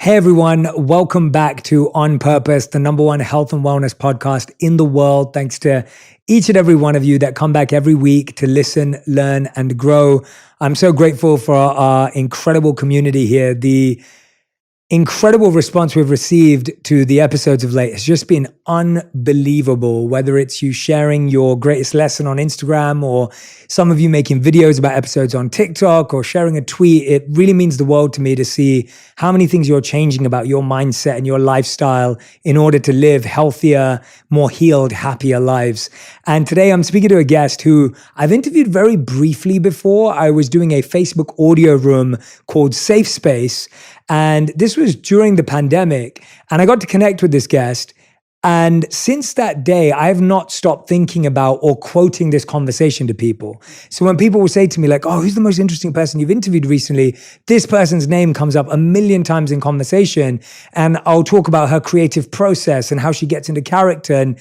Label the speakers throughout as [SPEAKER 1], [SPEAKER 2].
[SPEAKER 1] Hey everyone, welcome back to On Purpose, the number one health and wellness podcast in the world. Thanks to each and every one of you that come back every week to listen, learn, and grow. I'm so grateful for our incredible community here. The incredible response we've received to the episodes of late has just been unbelievable, whether it's you sharing your greatest lesson on Instagram or some of you making videos about episodes on TikTok or sharing a tweet. It really means the world to me to see how many things you're changing about your mindset and your lifestyle in order to live healthier, more healed, happier lives. And today I'm speaking to a guest who I've interviewed very briefly before. I was doing a Facebook audio room called Safe Space. And this was during the pandemic, and I got to connect with this guest. And since that day, I have not stopped thinking about or quoting this conversation to people. So when people will say to me like, oh, who's the most interesting person you've interviewed recently? This person's name comes up a million times in conversation. And I'll talk about her creative process and how she gets into character. And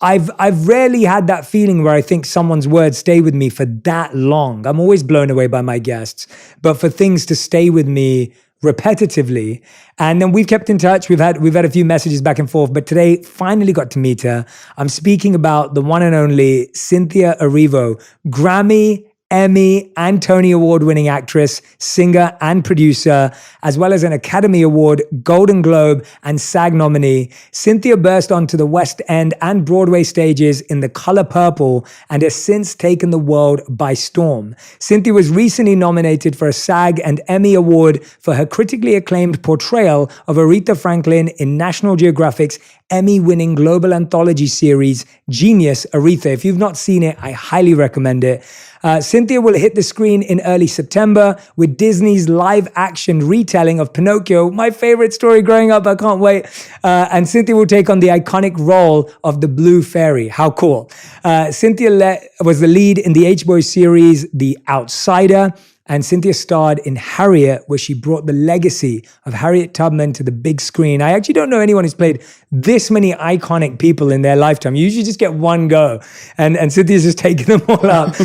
[SPEAKER 1] I've rarely had that feeling where I think someone's words stay with me for that long. I'm always blown away by my guests, but for things to stay with me repetitively. And then we've kept in touch. We've had a few messages back and forth, but today finally got to meet her. I'm speaking about the one and only Cynthia Erivo, Grammy, Emmy, and Tony Award-winning actress, singer, and producer, as well as an Academy Award, Golden Globe, and SAG nominee. Cynthia burst onto the West End and Broadway stages in The Color Purple and has since taken the world by storm. Cynthia was recently nominated for a SAG and Emmy Award for her critically acclaimed portrayal of Aretha Franklin in National Geographic's Emmy-winning global anthology series, Genius, Aretha. If you've not seen it, I highly recommend it. Cynthia will hit the screen in early September with Disney's live-action retelling of Pinocchio, my favorite story growing up. I can't wait. And Cynthia will take on the iconic role of the Blue Fairy. How cool. Cynthia was the lead in the HBO series The Outsider, and Cynthia starred in Harriet, where she brought the legacy of Harriet Tubman to the big screen. I actually don't know anyone who's played this many iconic people in their lifetime. You usually just get one go, and Cynthia's just taken them all up.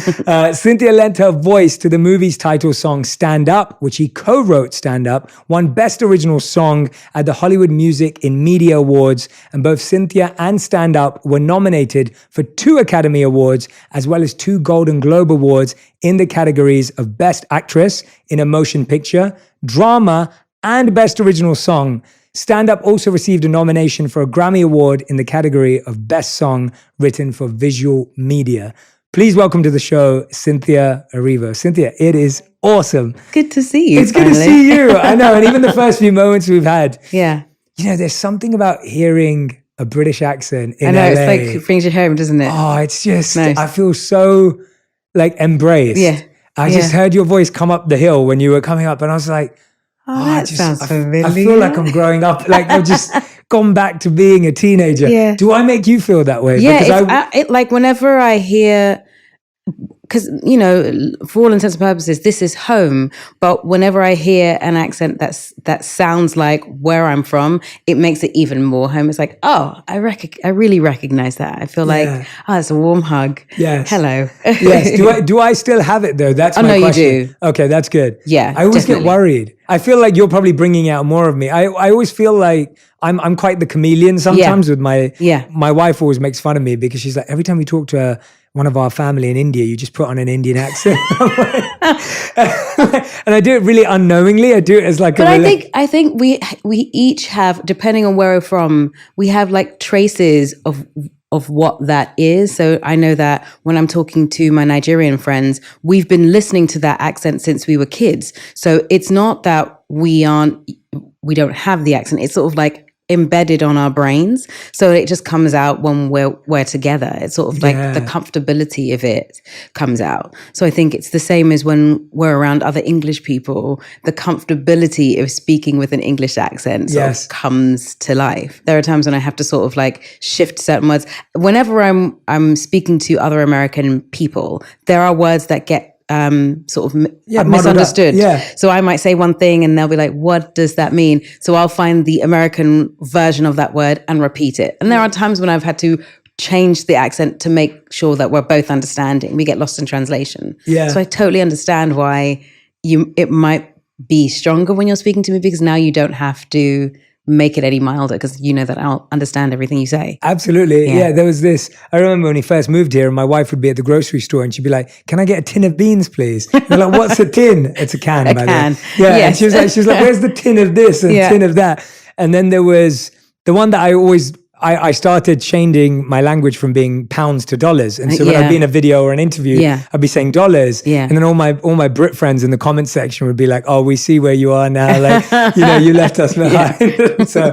[SPEAKER 1] Cynthia lent her voice to the movie's title song, Stand Up, which he co-wrote Stand Up, won Best Original Song at the Hollywood Music in Media Awards, and both Cynthia and Stand Up were nominated for 2 Academy Awards, as well as 2 Golden Globe Awards in the categories of Best Actress in a Motion Picture, Drama, and Best Original Song. Stand Up also received a nomination for a Grammy Award in the category of Best Song Written for Visual Media. Please welcome to the show, Cynthia Erivo. Cynthia, it is awesome.
[SPEAKER 2] Good to see you.
[SPEAKER 1] It's finally good to see you. I know. And even the first few moments we've had.
[SPEAKER 2] Yeah.
[SPEAKER 1] You know, there's something about hearing a British accent in LA.
[SPEAKER 2] I know, it's like it brings you home, doesn't it?
[SPEAKER 1] Oh, it's just,
[SPEAKER 2] nice.
[SPEAKER 1] I feel so like embraced.
[SPEAKER 2] Yeah.
[SPEAKER 1] I just heard your voice come up the hill when you were coming up, and I was like,
[SPEAKER 2] that sounds familiar.
[SPEAKER 1] I feel like I'm growing up, like I've just gone back to being a teenager.
[SPEAKER 2] Yeah.
[SPEAKER 1] Do I make you feel that way?
[SPEAKER 2] Yeah, because like whenever I hear, because, you know, for all intents and purposes, this is home. But whenever I hear an accent that sounds like where I'm from, it makes it even more home. It's like, oh, I really recognize that. I feel like, it's a warm hug. Yes. Hello.
[SPEAKER 1] Yes. Do I still have it though? That's my question.
[SPEAKER 2] You do.
[SPEAKER 1] Okay, that's good.
[SPEAKER 2] Yeah,
[SPEAKER 1] I always get worried. I feel like you're probably bringing out more of me. I always feel like I'm quite the chameleon sometimes with my wife always makes fun of me because she's like, every time we talk to one of our family in India, you just put on an Indian accent. And I do it really unknowingly. I do it as like
[SPEAKER 2] I think we each have, depending on where we're from, we have like traces of what that is. So I know that when I'm talking to my Nigerian friends, we've been listening to that accent since we were kids. So it's not that we don't have the accent. It's sort of like embedded on our brains, so it just comes out when we're together. It's sort of like the comfortability of it comes out. So I think it's the same as when we're around other English people, the comfortability of speaking with an English accent sort of comes to life. There are times when I have to sort of like shift certain words. Whenever I'm speaking to other American people, there are words that get sort of misunderstood. So I might say one thing and they'll be like, what does that mean? So I'll find the American version of that word and repeat it. And there are times when I've had to change the accent to make sure that we're both understanding. We get lost in translation. So I totally understand why it might be stronger when you're speaking to me, because now you don't have to make it any milder, because you know that I'll understand everything you say.
[SPEAKER 1] Absolutely. Yeah. There was this, I remember when he first moved here and my wife would be at the grocery store and she'd be like, can I get a tin of beans, please? And I'm like, what's a tin? It's a can, by the way. Yeah.
[SPEAKER 2] Yes.
[SPEAKER 1] And she was like, where's the tin of this and tin of that? And then there was the one that I started changing my language from being pounds to dollars. And so when I'd be in a video or an interview, I'd be saying dollars. And then all my Brit friends in the comment section would be like, oh, we see where you are now. Like, you left us behind. So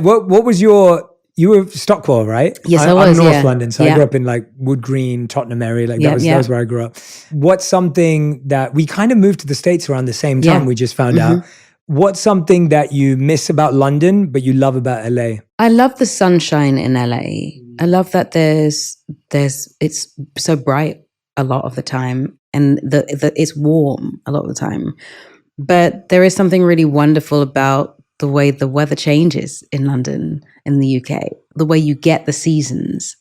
[SPEAKER 1] what was you were Stockwell, right?
[SPEAKER 2] Yes, I was.
[SPEAKER 1] I'm North London. So I grew up in like Wood Green, Tottenham area. Like that was where I grew up. What's something that we kind of moved to the States around the same time, we just found out. What's something that you miss about London, but you love about LA?
[SPEAKER 2] I love the sunshine in LA. I love that it's so bright a lot of the time, and it's warm a lot of the time. But there is something really wonderful about the way the weather changes in London, in the UK, the way you get the seasons.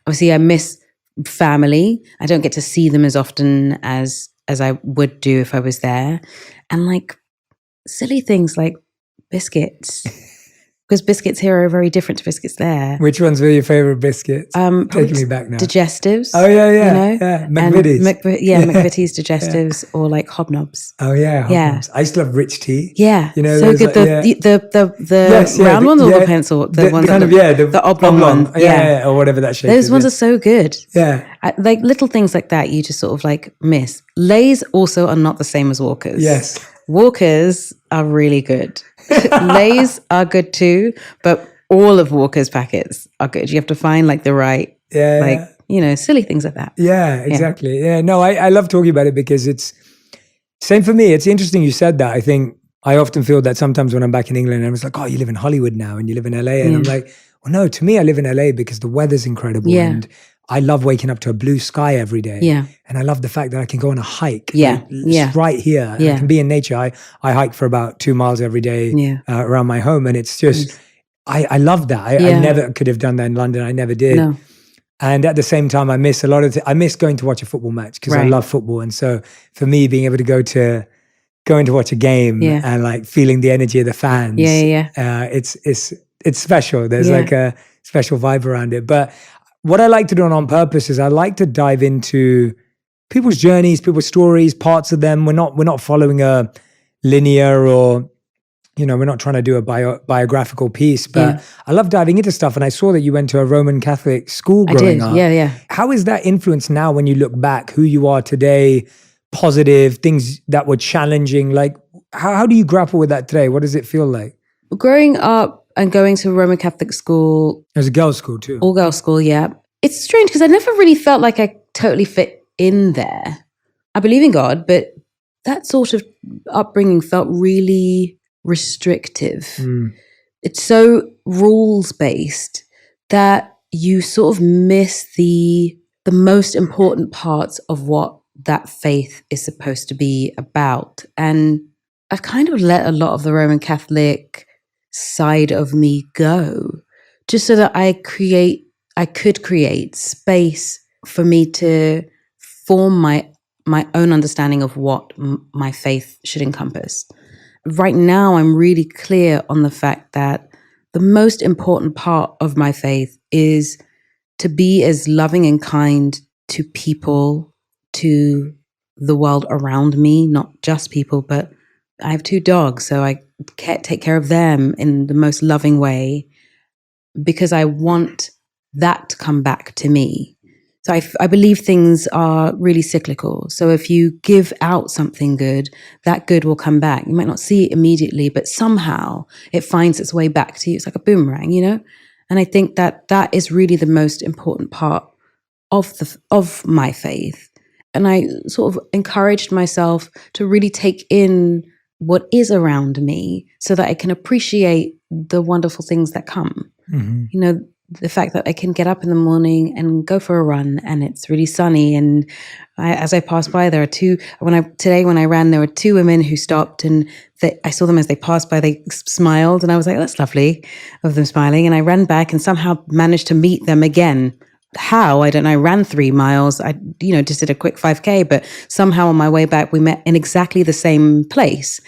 [SPEAKER 2] Obviously, I miss family. I don't get to see them as often as I would do if I was there. And like, silly things like biscuits, because biscuits here are very different to biscuits there.
[SPEAKER 1] Which ones were your favorite biscuits? Taking me back now.
[SPEAKER 2] Digestives.
[SPEAKER 1] Oh yeah. McVitie's.
[SPEAKER 2] McVitie's digestives, or like Hobnobs.
[SPEAKER 1] Oh yeah, Hobnobs. I used to love rich tea.
[SPEAKER 2] Yeah, so good. Like, the round ones or the pencil, the ones kind of the oblong one.
[SPEAKER 1] Yeah, or whatever that shape.
[SPEAKER 2] Those ones are so good.
[SPEAKER 1] Yeah,
[SPEAKER 2] like little things like that, you just sort of like miss. Lay's also are not the same as Walkers.
[SPEAKER 1] Yes.
[SPEAKER 2] Walkers are really good. Lay's are good too, but all of Walker's packets are good. You have to find like the right, silly things like that.
[SPEAKER 1] Yeah, exactly. Yeah, no, I love talking about it because it's same for me. It's interesting you said that. I think I often feel that sometimes when I'm back in England, I was like, oh, you live in Hollywood now and you live in LA. And I'm like, well, no, to me, I live in LA because the weather's incredible.
[SPEAKER 2] Yeah.
[SPEAKER 1] And I love waking up to a blue sky every day.
[SPEAKER 2] Yeah.
[SPEAKER 1] And I love the fact that I can go on a hike.
[SPEAKER 2] Yeah.
[SPEAKER 1] It's right here.
[SPEAKER 2] Yeah.
[SPEAKER 1] I can be in nature. I hike for about 2 miles every day around my home. And it's just, I love that. I never could have done that in London. I never did.
[SPEAKER 2] No.
[SPEAKER 1] And at the same time, I miss a lot of, I miss going to watch a football match because I love football. And so for me, being able to going to watch a game and like feeling the energy of the fans. It's special. There's like a special vibe around it. But what I like to do on Purpose is I like to dive into people's journeys, people's stories, parts of them. We're not following a linear or, we're not trying to do a biographical piece, but I love diving into stuff. And I saw that you went to a Roman Catholic school growing up.
[SPEAKER 2] Yeah.
[SPEAKER 1] How is that influence now when you look back, who you are today, positive, things that were challenging? Like, how do you grapple with that today? What does it feel like?
[SPEAKER 2] Growing up and going to a Roman Catholic school.
[SPEAKER 1] It was a girls' school too.
[SPEAKER 2] All girls' school, yeah. It's strange because I never really felt like I totally fit in there. I believe in God, but that sort of upbringing felt really restrictive. It's so rules-based that you sort of miss the most important parts of what that faith is supposed to be about. And I've kind of let a lot of the Roman Catholic side of me go, just so that I could create space for me to form my own understanding of what my faith should encompass. Right now, I'm really clear on the fact that the most important part of my faith is to be as loving and kind to people, to the world around me, not just people, but I have 2 dogs, so I take care of them in the most loving way because I want that to come back to me. So I believe things are really cyclical. So if you give out something good, that good will come back. You might not see it immediately, but somehow it finds its way back to you. It's like a boomerang, And I think that is really the most important part of my faith. And I sort of encouraged myself to really take in what is around me so that I can appreciate the wonderful things that come. Mm-hmm. The fact that I can get up in the morning and go for a run and it's really sunny. And as I pass by, there are when I ran, there were 2 women who stopped and I saw them as they passed by, they smiled and I was like, that's lovely of them smiling. And I ran back and somehow managed to meet them again how, I don't know, I ran 3 miles. I, just did a quick 5K, but somehow on my way back, we met in exactly the same place.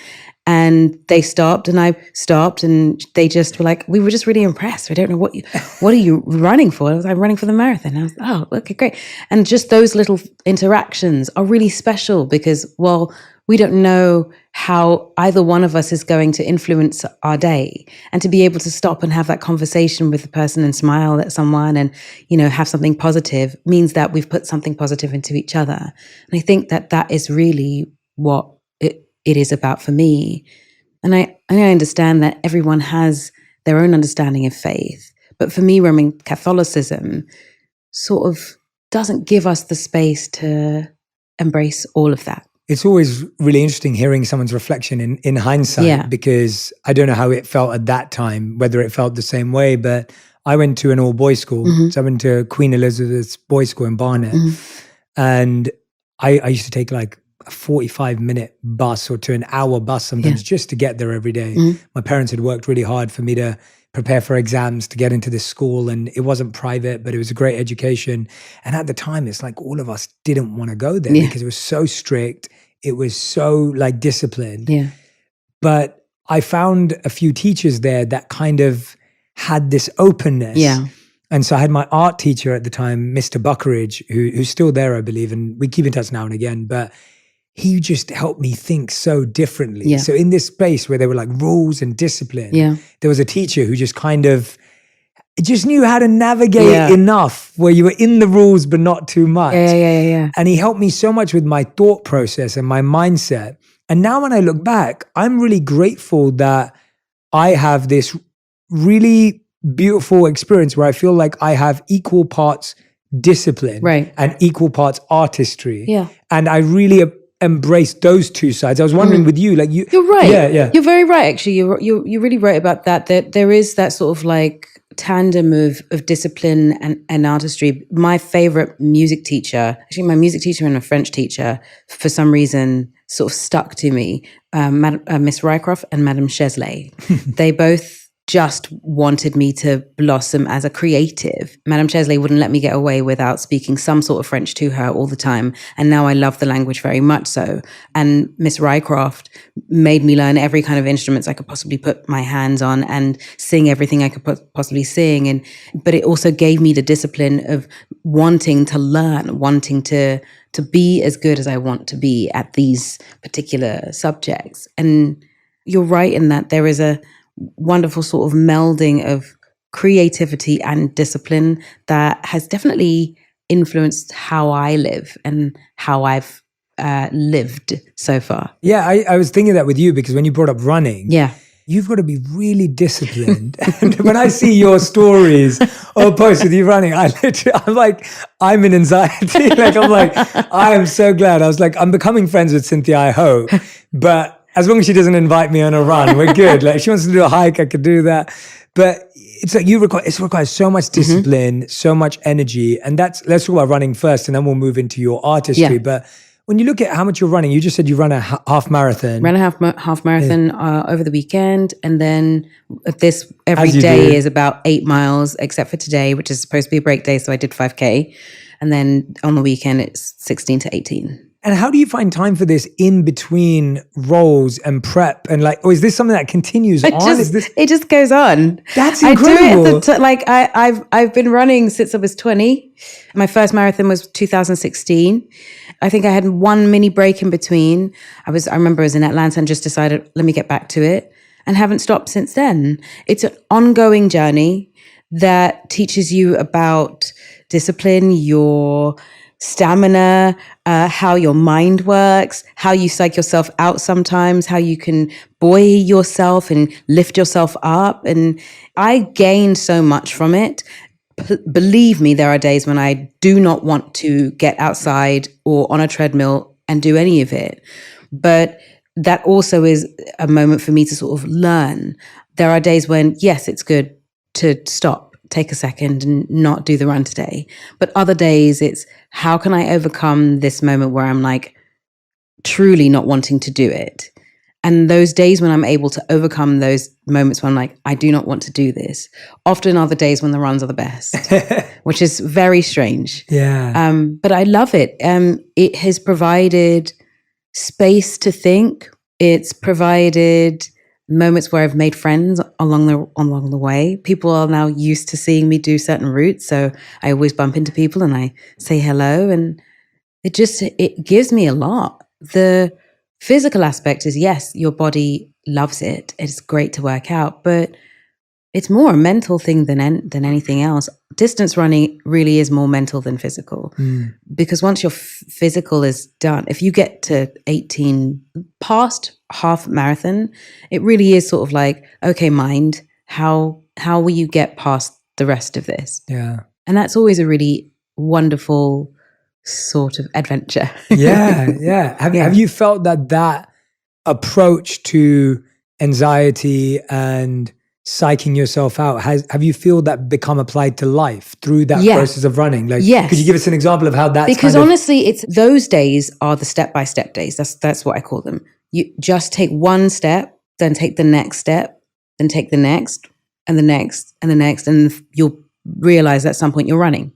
[SPEAKER 2] And they stopped and I stopped and they just were like, we were just really impressed. I don't know what are you running for? I was like, I'm running for the marathon. I was, oh, okay, great. And just those little interactions are really special because, well, we don't know how either one of us is going to influence our day. And to be able to stop and have that conversation with the person and smile at someone and, have something positive means that we've put something positive into each other. And I think that is really what it is about for me. And I understand that everyone has their own understanding of faith. But for me, Roman Catholicism sort of doesn't give us the space to embrace all of that.
[SPEAKER 1] It's always really interesting hearing someone's reflection in hindsight, because I don't know how it felt at that time, whether it felt the same way, but I went to an all-boys school. So I went to Queen Elizabeth's boys' school in Barnet. And I used to take like a 45-minute bus or to an hour bus sometimes just to get there every day. My parents had worked really hard for me to prepare for exams to get into this school, and it wasn't private, but it was a great education. And at the time, it's like all of us didn't want to go there because it was so strict. It was so like disciplined. But I found a few teachers there that kind of had this openness. And so I had my art teacher at the time, Mr. Buckeridge, who's still there, I believe, and we keep in touch now and again, but he just helped me think so differently. So in this space where there were like rules and discipline, there was a teacher who just kind of just knew how to navigate enough where you were in the rules, but not too much. And he helped me so much with my thought process and my mindset. And now when I look back, I'm really grateful that I have this really beautiful experience where I feel like I have equal parts discipline and equal parts artistry. And I really embrace those two sides. I was wondering with you, like
[SPEAKER 2] you're right. You're very right. Actually, you're really right about that. That there is that sort of like tandem of discipline and artistry. My favorite music teacher, actually my music teacher and a French teacher, for some reason sort of stuck to me, Miss Rycroft and Madame Chesley. They both just wanted me to blossom as a creative. Madame Chesley wouldn't let me get away without speaking some sort of French to her all the time. And now I love the language very much so. And Miss Rycroft made me learn every kind of instruments I could possibly put my hands on and sing everything I could possibly sing. But it also gave me the discipline of wanting to learn, wanting to be as good as I want to be at these particular subjects. And you're right in that there is a wonderful sort of melding of creativity and discipline that has definitely influenced how I live and how I've lived so far.
[SPEAKER 1] Yeah, I was thinking that with you because when you brought up running, you've got to be really disciplined. And when I see your stories or posts with you running, I'm like, I'm in anxiety. I am so glad. I was like, I'm becoming friends with Cynthia, I hope. But as long as she doesn't invite me on a run, we're good. Like, if she wants to do a hike, I could do that. But it's like it requires so much discipline, so much energy. And let's talk about running first, and then we'll move into your artistry. But when you look at how much you're running, you just said you run a half marathon.
[SPEAKER 2] Ran a half marathon over the weekend. And then every day is about 8 miles, except for today, which is supposed to be a break day. So I did 5K. And then on the weekend, it's 16 to 18.
[SPEAKER 1] And how do you find time for this in between roles and prep? And or is this something that continues on?
[SPEAKER 2] It just goes on.
[SPEAKER 1] That's incredible.
[SPEAKER 2] I do it I've been running since I was 20. My first marathon was 2016. I think I had one mini break in between. I remember I was in Atlanta and just decided, let me get back to it, and haven't stopped since then. It's an ongoing journey that teaches you about discipline, your stamina, how your mind works, how you psych yourself out sometimes, how you can buoy yourself and lift yourself up. And I gained so much from it. Believe me, there are days when I do not want to get outside or on a treadmill and do any of it. But that also is a moment for me to sort of learn. There are days when, yes, it's good to stop, take a second and not do the run today. But other days it's, how can I overcome this moment where I'm like truly not wanting to do it? And those days when I'm able to overcome those moments when I'm like, I do not want to do this, often are the days when the runs are the best, which is very strange.
[SPEAKER 1] Yeah.
[SPEAKER 2] But I love it. It has provided space to think. It's provided moments where I've made friends along the way. People are now used to seeing me do certain routes, so I always bump into people and I say hello, and it gives me a lot. The physical aspect is, yes, your body loves it. It's great to work out, but it's more a mental thing than anything else. Distance running really is more mental than physical, because once your physical is done, if you get to 18 past half marathon, it really is sort of like, okay, mind, how will you get past the rest of this?
[SPEAKER 1] Yeah.
[SPEAKER 2] And that's always a really wonderful sort of adventure.
[SPEAKER 1] Yeah. Have you felt that approach to anxiety and psyching yourself out, have you feel that become applied to life through that process of running? Like, could you give us an example of how that's
[SPEAKER 2] because honestly, it's those days are the step-by-step days. That's what I call them. You just take one step, then take the next step, then take the next and the next and the next, and you'll realize at some point you're running.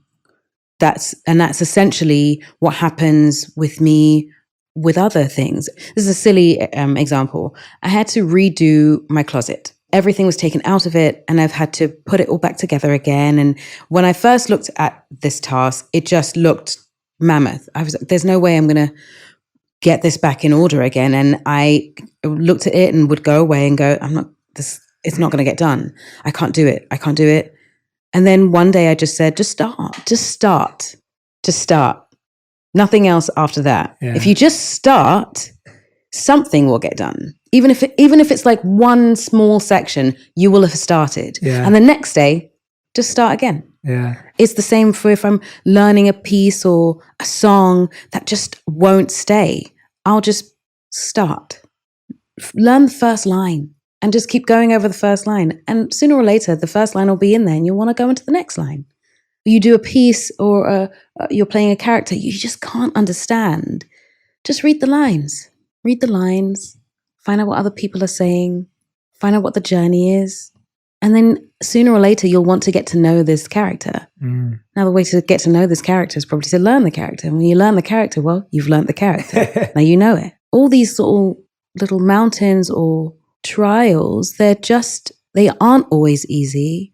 [SPEAKER 2] That's essentially what happens with me with other things. This is a silly example. I had to redo my closet. Everything was taken out of it, and I've had to put it all back together again. And when I first looked at this task, it just looked mammoth. I was like, there's no way I'm going to get this back in order again. And I looked at it and would go away and go, it's not going to get done. I can't do it. And then one day I just said, just start. Nothing else after that. Yeah. If you just start, something will get done. Even if it's like one small section, you will have started. Yeah. And the next day, just start again.
[SPEAKER 1] Yeah.
[SPEAKER 2] It's the same for if I'm learning a piece or a song that just won't stay. I'll just start. Learn the first line and just keep going over the first line. And sooner or later, the first line will be in there and you'll want to go into the next line. You do a piece or you're playing a character you just can't understand. Just read the lines. Find out what other people are saying, find out what the journey is. And then sooner or later, you'll want to get to know this character. Now, the way to get to know this character is probably to learn the character. And when you learn the character, well, you've learned the character. Now you know it. All these sort of little mountains or trials, they aren't always easy.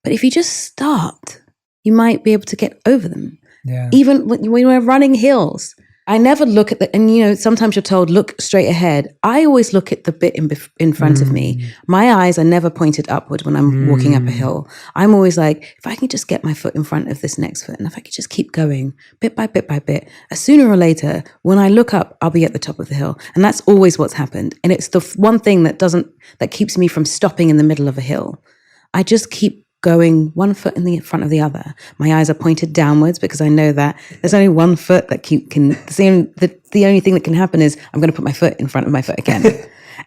[SPEAKER 2] But if you just start, you might be able to get over them.
[SPEAKER 1] Yeah.
[SPEAKER 2] Even when we're running hills. I never look at and sometimes you're told, look straight ahead. I always look at the bit in front of me. My eyes are never pointed upward when I'm walking up a hill. I'm always like, if I can just get my foot in front of this next foot, and if I could just keep going bit by bit by bit, sooner or later, when I look up, I'll be at the top of the hill. And that's always what's happened. And it's the one thing that keeps me from stopping in the middle of a hill. I just keep going one foot in the front of the other. My eyes are pointed downwards because I know that there's only one foot that the only thing that can happen is I'm going to put my foot in front of my foot again.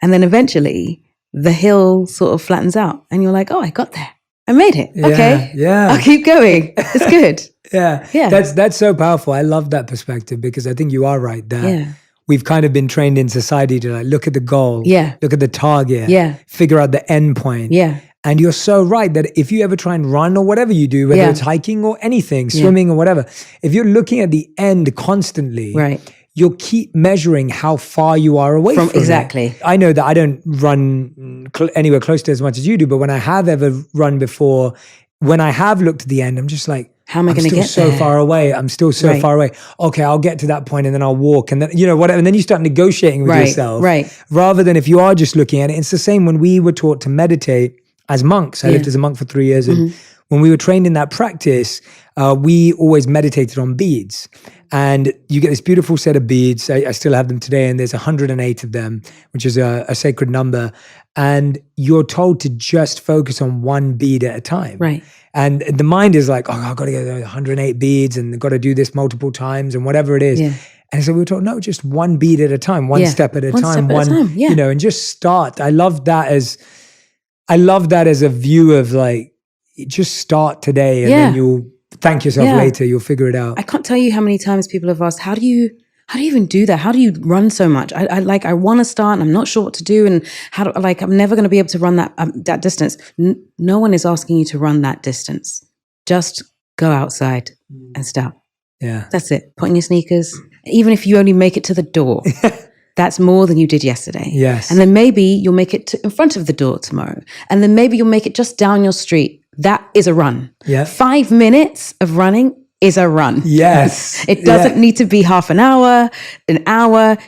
[SPEAKER 2] And then eventually the hill sort of flattens out and you're like, oh, I got there. I made it. Okay.
[SPEAKER 1] Yeah.
[SPEAKER 2] I'll keep going. It's good.
[SPEAKER 1] Yeah. That's so powerful. I love that perspective because I think you are right that we've kind of been trained in society to like look at the goal, look at the target, figure out the end point.
[SPEAKER 2] Yeah.
[SPEAKER 1] And you're so right that if you ever try and run or whatever you do, whether it's hiking or anything, swimming or whatever, if you're looking at the end constantly, you'll keep measuring how far you are away from
[SPEAKER 2] exactly.
[SPEAKER 1] it. I know that I don't run anywhere close to as much as you do, but when I have ever run before, when I have looked at the end, I'm just like,
[SPEAKER 2] how am I going to get
[SPEAKER 1] so
[SPEAKER 2] there?
[SPEAKER 1] far away. I'm still so far away. Okay, I'll get to that point and then I'll walk and then, whatever. And then you start negotiating with yourself. Rather than if you are just looking at it. It's the same when we were taught to meditate as monks. I lived as a monk for 3 years. And when we were trained in that practice, we always meditated on beads. And you get this beautiful set of beads. I still have them today. And there's 108 of them, which is a sacred number. And you're told to just focus on one bead at a time.
[SPEAKER 2] Right.
[SPEAKER 1] And the mind is like, oh, I've got to get 108 beads and I've got to do this multiple times and whatever it is. Yeah. And so we were told, no, just one bead at a time, one step at a time, and just start. I love that as a view of like, just start today and then you'll thank yourself later. You'll figure it out.
[SPEAKER 2] I can't tell you how many times people have asked, how do you how do you even do that? How do you run so much? I want to start and I'm not sure what to do. And I'm never going to be able to run that distance. No one is asking you to run that distance. Just go outside and start.
[SPEAKER 1] Yeah.
[SPEAKER 2] That's it. Put on your sneakers. Even if you only make it to the door, that's more than you did yesterday.
[SPEAKER 1] Yes.
[SPEAKER 2] And then maybe you'll make it in front of the door tomorrow. And then maybe you'll make it just down your street. That is a run.
[SPEAKER 1] Yeah.
[SPEAKER 2] 5 minutes of running is a run.
[SPEAKER 1] Yes.
[SPEAKER 2] It doesn't need to be half an hour,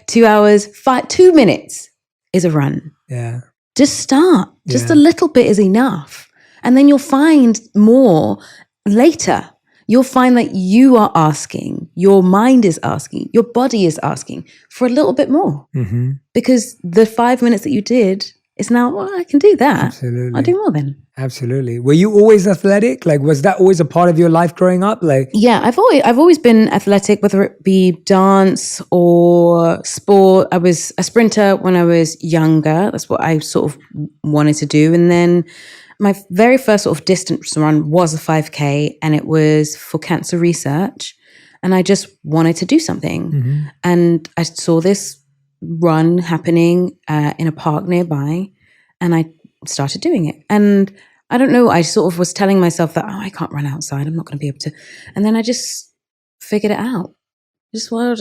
[SPEAKER 2] 2 hours, 2 minutes is a run.
[SPEAKER 1] Yeah.
[SPEAKER 2] Just start. Just a little bit is enough. And then you'll find more later. You'll find that you are asking, your mind is asking, your body is asking for a little bit more.
[SPEAKER 1] Mm-hmm.
[SPEAKER 2] Because the 5 minutes that you did is now, well, I can do that.
[SPEAKER 1] Absolutely.
[SPEAKER 2] I'll do more then.
[SPEAKER 1] Absolutely. Were you always athletic? Like, was that always a part of your life growing up? Like,
[SPEAKER 2] yeah, I've always been athletic, whether it be dance or sport. I was a sprinter when I was younger. That's what I sort of wanted to do. And then my very first sort of distance run was a 5K, and it was for cancer research. And I just wanted to do something.
[SPEAKER 1] mm-hmm.
[SPEAKER 2] And I saw this run happening in a park nearby, and I started doing it. And I don't know, I sort of was telling myself that, I can't run outside. I'm not going to be able to. And then I just figured it out.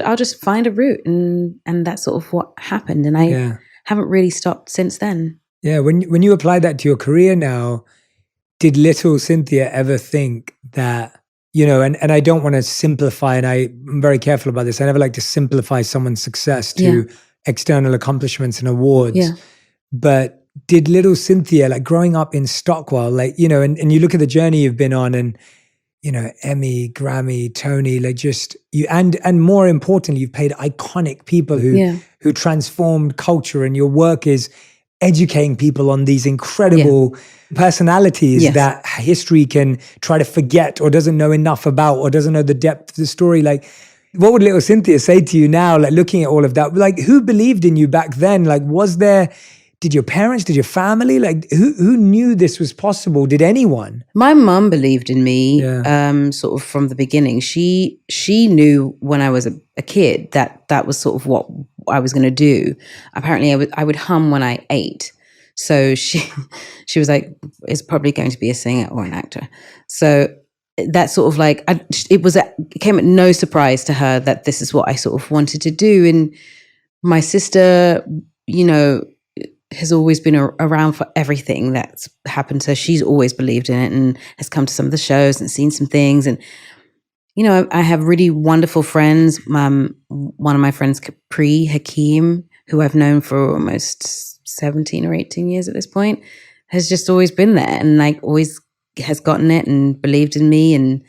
[SPEAKER 2] I'll just find a route. And that's sort of what happened. And I haven't really stopped since then.
[SPEAKER 1] Yeah. When you apply that to your career now, did little Cynthia ever think that, and I don't want to simplify, and I'm very careful about this. I never like to simplify someone's success to external accomplishments and awards. Yeah. But did little Cynthia, like growing up in Stockwell, like, and you look at the journey you've been on, and, Emmy, Grammy, Tony, like just you, and more importantly, you've played iconic people who transformed culture, and your work is educating people on these incredible personalities that history can try to forget or doesn't know enough about or doesn't know the depth of the story. Like, what would little Cynthia say to you now, like looking at all of that? Like, who believed in you back then? Like, did your parents, did your family, like who knew this was possible? Did anyone?
[SPEAKER 2] My mum believed in me sort of from the beginning. She knew when I was a kid that was sort of what I was going to do. Apparently I would hum when I ate. So she was like, it's probably going to be a singer or an actor. So that sort of like, it came at no surprise to her that this is what I sort of wanted to do. And my sister, has always been around for everything that's happened. So she's always believed in it and has come to some of the shows and seen some things. And, I have really wonderful friends. One of my friends, Capri Hakeem, who I've known for almost 17 or 18 years at this point, has just always been there and like always has gotten it and believed in me. And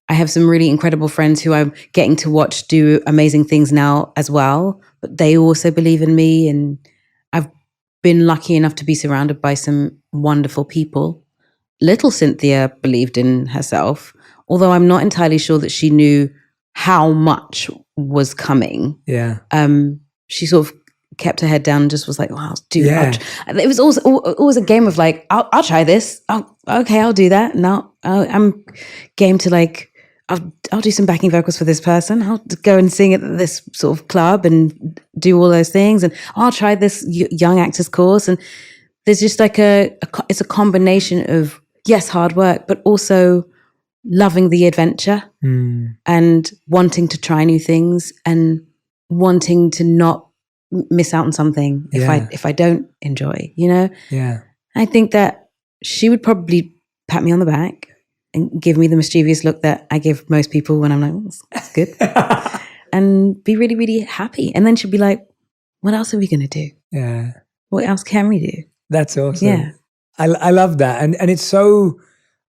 [SPEAKER 2] I have some really incredible friends who I'm getting to watch do amazing things now as well, but they also believe in me. And I've been lucky enough to be surrounded by some wonderful people. Little Cynthia believed in herself, although I'm not entirely sure that she knew how much was coming.
[SPEAKER 1] Yeah.
[SPEAKER 2] She sort of kept her head down and just was like, "Wow, dude." Yeah. It was always a game of like, I'll try this. Okay, I'll do that. Now I'm game to like, I'll do some backing vocals for this person. I'll go and sing at this sort of club and do all those things. And I'll try this young actors course. And there's just like it's a combination of, yes, hard work, but also loving the adventure and wanting to try new things and wanting to not miss out on something if I don't enjoy,
[SPEAKER 1] Yeah.
[SPEAKER 2] I think that she would probably pat me on the back and give me the mischievous look that I give most people when I'm like, that's good. And be really, really happy. And then she'd be like, what else are we going to do?
[SPEAKER 1] Yeah.
[SPEAKER 2] What else can we do?
[SPEAKER 1] That's awesome.
[SPEAKER 2] Yeah.
[SPEAKER 1] I love that. And it's so,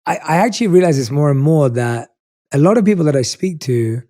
[SPEAKER 1] I actually realize this more and more that a lot of people that I speak to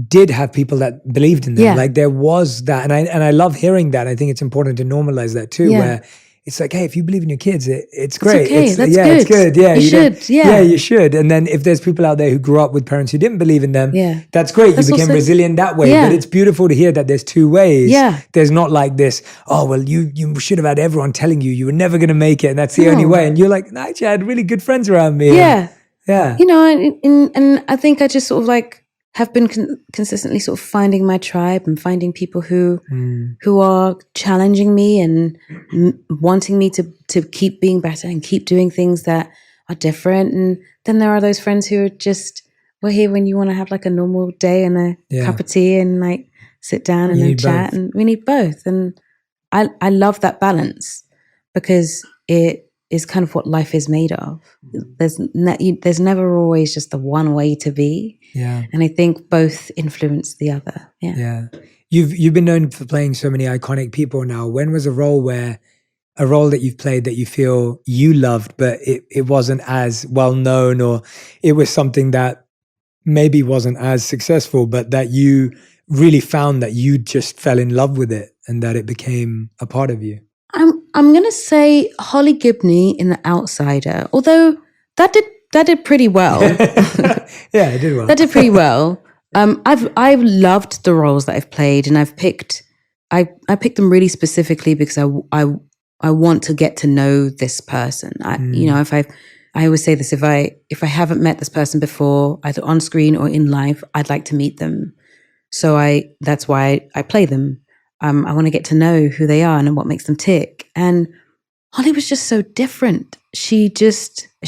[SPEAKER 1] did have people that believed in them. Yeah. Like there was that. And I love hearing that. I think it's important to normalize that too, where it's like, hey, if you believe in your kids, it's great.
[SPEAKER 2] It's okay. That's good.
[SPEAKER 1] It's good. Yeah,
[SPEAKER 2] you should. Yeah,
[SPEAKER 1] you should. And then if there's people out there who grew up with parents who didn't believe in them, that's great. You became resilient that way. But it's beautiful to hear that there's two ways.
[SPEAKER 2] Yeah.
[SPEAKER 1] There's not like this, oh, well, you should have had everyone telling you were never going to make it. And that's the only way. And you're like, no, actually, I had really good friends around me.
[SPEAKER 2] Yeah.
[SPEAKER 1] Yeah.
[SPEAKER 2] And I think I just sort of like have been consistently sort of finding my tribe and finding people who are challenging me and wanting me to keep being better and keep doing things that are different. And then there are those friends who are just, we're here when you want to have like a normal day and a cup of tea and like sit down and then chat. And we need both. And I love that balance because it is kind of what life is made of. There's never always just the one way to be.
[SPEAKER 1] Yeah.
[SPEAKER 2] And I think both influence the other. Yeah.
[SPEAKER 1] Yeah. You've been known for playing so many iconic people now. When was a role that you've played that you feel you loved, but it wasn't as well known, or it was something that maybe wasn't as successful, but that you really found that you just fell in love with it and that it became a part of you?
[SPEAKER 2] I'm gonna say Holly Gibney in The Outsider, although that did pretty well.
[SPEAKER 1] Yeah, it did well.
[SPEAKER 2] That did pretty well. I've loved the roles that I've played, and I picked them really specifically because I want to get to know this person. I always say this, if I haven't met this person before, either on screen or in life, I'd like to meet them. So that's why I play them. I want to get to know who they are and what makes them tick. And Holly was just so different. She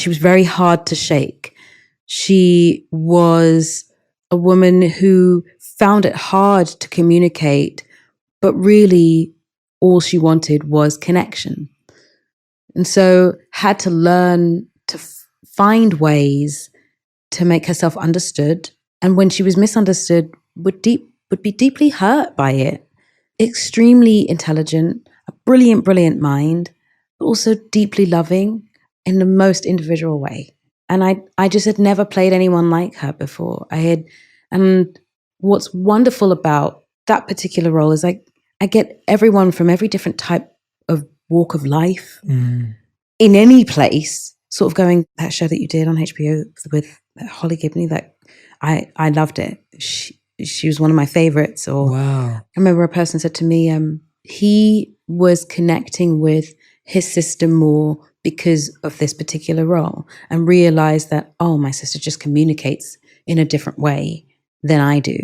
[SPEAKER 2] was very hard to shake. She was a woman who found it hard to communicate, but really all she wanted was connection. And so had to learn to find ways to make herself understood. And when she was misunderstood, would be deeply hurt by it. Extremely intelligent, a brilliant, brilliant mind, but also deeply loving in the most individual way. And I just had never played anyone like her before. And what's wonderful about that particular role is I get everyone from every different type of walk of life in any place, sort of going, that show that you did on HBO with Holly Gibney, that I loved it. She was one of my favorites. Or
[SPEAKER 1] wow.
[SPEAKER 2] I remember a person said to me, he was connecting with his sister more because of this particular role, and realized that, oh, my sister just communicates in a different way than I do.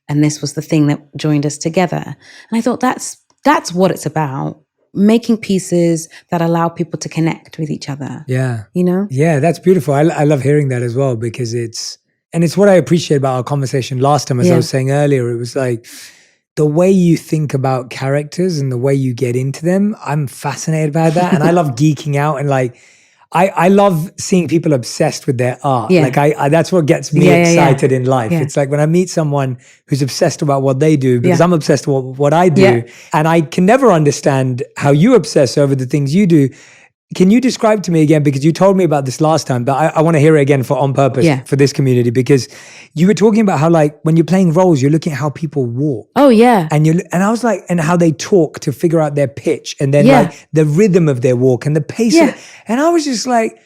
[SPEAKER 2] And this was the thing that joined us together. And I thought that's what it's about. Making pieces that allow people to connect with each other.
[SPEAKER 1] Yeah.
[SPEAKER 2] You know?
[SPEAKER 1] Yeah, that's beautiful. I love hearing that as well, because it's what I appreciate about our conversation last time, as I was saying earlier. It was like the way you think about characters and the way you get into them. I'm fascinated by that. And I love geeking out, and like, I love seeing people obsessed with their art.
[SPEAKER 2] Yeah.
[SPEAKER 1] Like I that's what gets me excited in life. Yeah. It's like when I meet someone who's obsessed about what they do, because I'm obsessed with what I do, and I can never understand how you obsess over the things you do. Can you describe to me again, because you told me about this last time, but I want to hear it again for On Purpose, for this community, because you were talking about how, like, when you're playing roles, you're looking at how people walk.
[SPEAKER 2] Oh yeah.
[SPEAKER 1] And I was like, and how they talk to figure out their pitch, and then like the rhythm of their walk and the pace of it. And I was just like,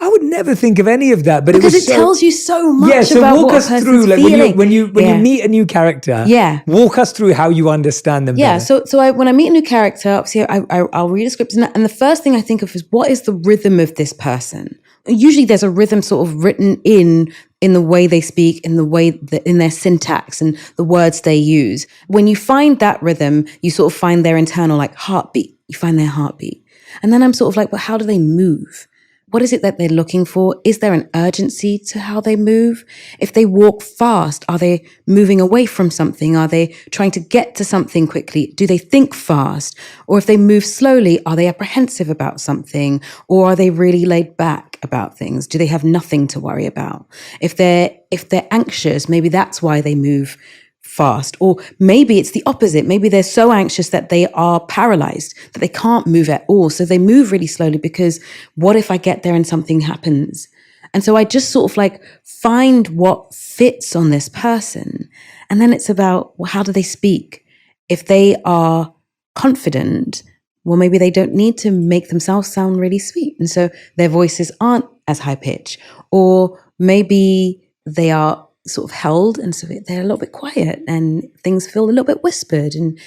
[SPEAKER 1] I would never think of any of that, but
[SPEAKER 2] because
[SPEAKER 1] it
[SPEAKER 2] tells you so much.
[SPEAKER 1] Yeah, so
[SPEAKER 2] about
[SPEAKER 1] walk
[SPEAKER 2] what
[SPEAKER 1] us through, like
[SPEAKER 2] feeling.
[SPEAKER 1] when you meet a new character.
[SPEAKER 2] Yeah,
[SPEAKER 1] walk us through how you understand them.
[SPEAKER 2] Yeah,
[SPEAKER 1] better.
[SPEAKER 2] so when I meet a new character, obviously I'll read a script, and the first thing I think of is, what is the rhythm of this person? Usually, there's a rhythm sort of written in the way they speak, in the way that, in their syntax and the words they use. When you find that rhythm, you sort of find their internal like heartbeat. You find their heartbeat, and then I'm sort of like, well, how do they move? What is it that they're looking for? Is there an urgency to how they move? If they walk fast, are they moving away from something? Are they trying to get to something quickly? Do they think fast? Or if they move slowly, are they apprehensive about something? Or are they really laid back about things? Do they have nothing to worry about? If they're anxious, maybe that's why they move fast. Or maybe it's the opposite. Maybe they're so anxious that they are paralyzed, that they can't move at all. So they move really slowly because what if I get there and something happens? And so I just sort of like find what fits on this person. And then it's about, well, how do they speak? If they are confident, well, maybe they don't need to make themselves sound really sweet. And so their voices aren't as high pitch. Or maybe they are sort of held, and so they're a little bit quiet and things feel a little bit whispered. And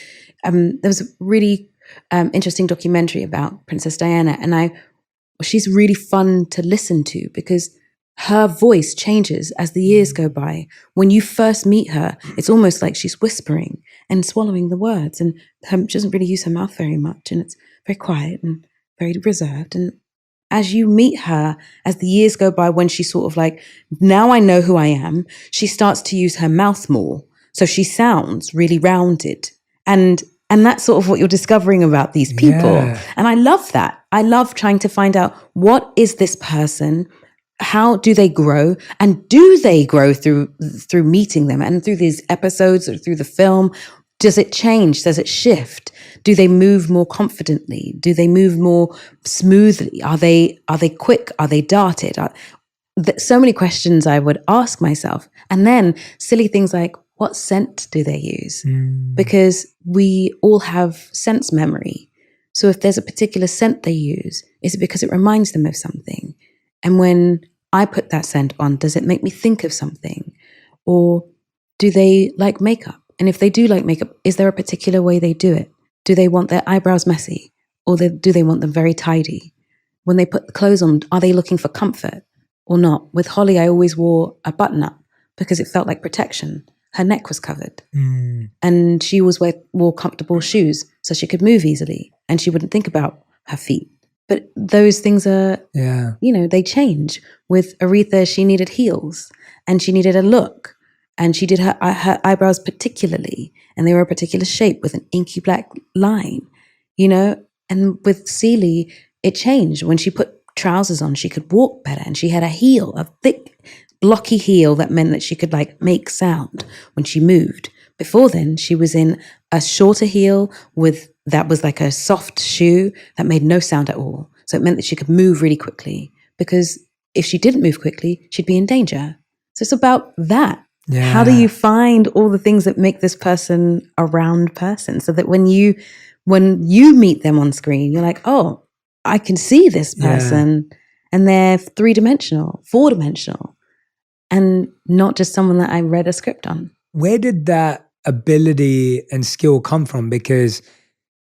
[SPEAKER 2] there was a really interesting documentary about Princess Diana, and she's really fun to listen to because her voice changes as the years go by. When you first meet her, it's almost like she's whispering and swallowing the words, and she doesn't really use her mouth very much, and it's very quiet and very reserved. And as you meet her, as the years go by, when she's sort of like, now I know who I am, she starts to use her mouth more. So she sounds really rounded. And that's sort of what you're discovering about these people.
[SPEAKER 1] Yeah.
[SPEAKER 2] And I love that. I love trying to find out, what is this person? How do they grow? And do they grow through meeting them and through these episodes or through the film? Does it change? Does it shift? Do they move more confidently? Do they move more smoothly? Are they quick? Are they darted? So many questions I would ask myself. And then silly things like, what scent do they use? Because we all have sense memory. So if there's a particular scent they use, is it because it reminds them of something? And when I put that scent on, does it make me think of something? Or do they like makeup? And if they do like makeup, is there a particular way they do it? Do they want their eyebrows messy? Or do they want them very tidy? When they put the clothes on, are they looking for comfort or not? With Holly, I always wore a button-up because it felt like protection. Her neck was covered. And she always wore comfortable shoes so she could move easily and she wouldn't think about her feet. But those things are, they change. With Aretha, she needed heels and she needed a look. And she did her eyebrows particularly, and they were a particular shape with an inky black line, And with Celie, it changed. When she put trousers on, she could walk better, and she had a thick, blocky heel that meant that she could make sound when she moved. Before then, she was in a shorter heel that was like a soft shoe that made no sound at all. So it meant that she could move really quickly, because if she didn't move quickly, she'd be in danger. So it's about that.
[SPEAKER 1] Yeah.
[SPEAKER 2] How do you find all the things that make this person a round person, so that when you meet them on screen, you're like, oh, I can see this person, and they're 3-dimensional, 4-dimensional, and not just someone that I read a script on.
[SPEAKER 1] Where did that ability and skill come from? Because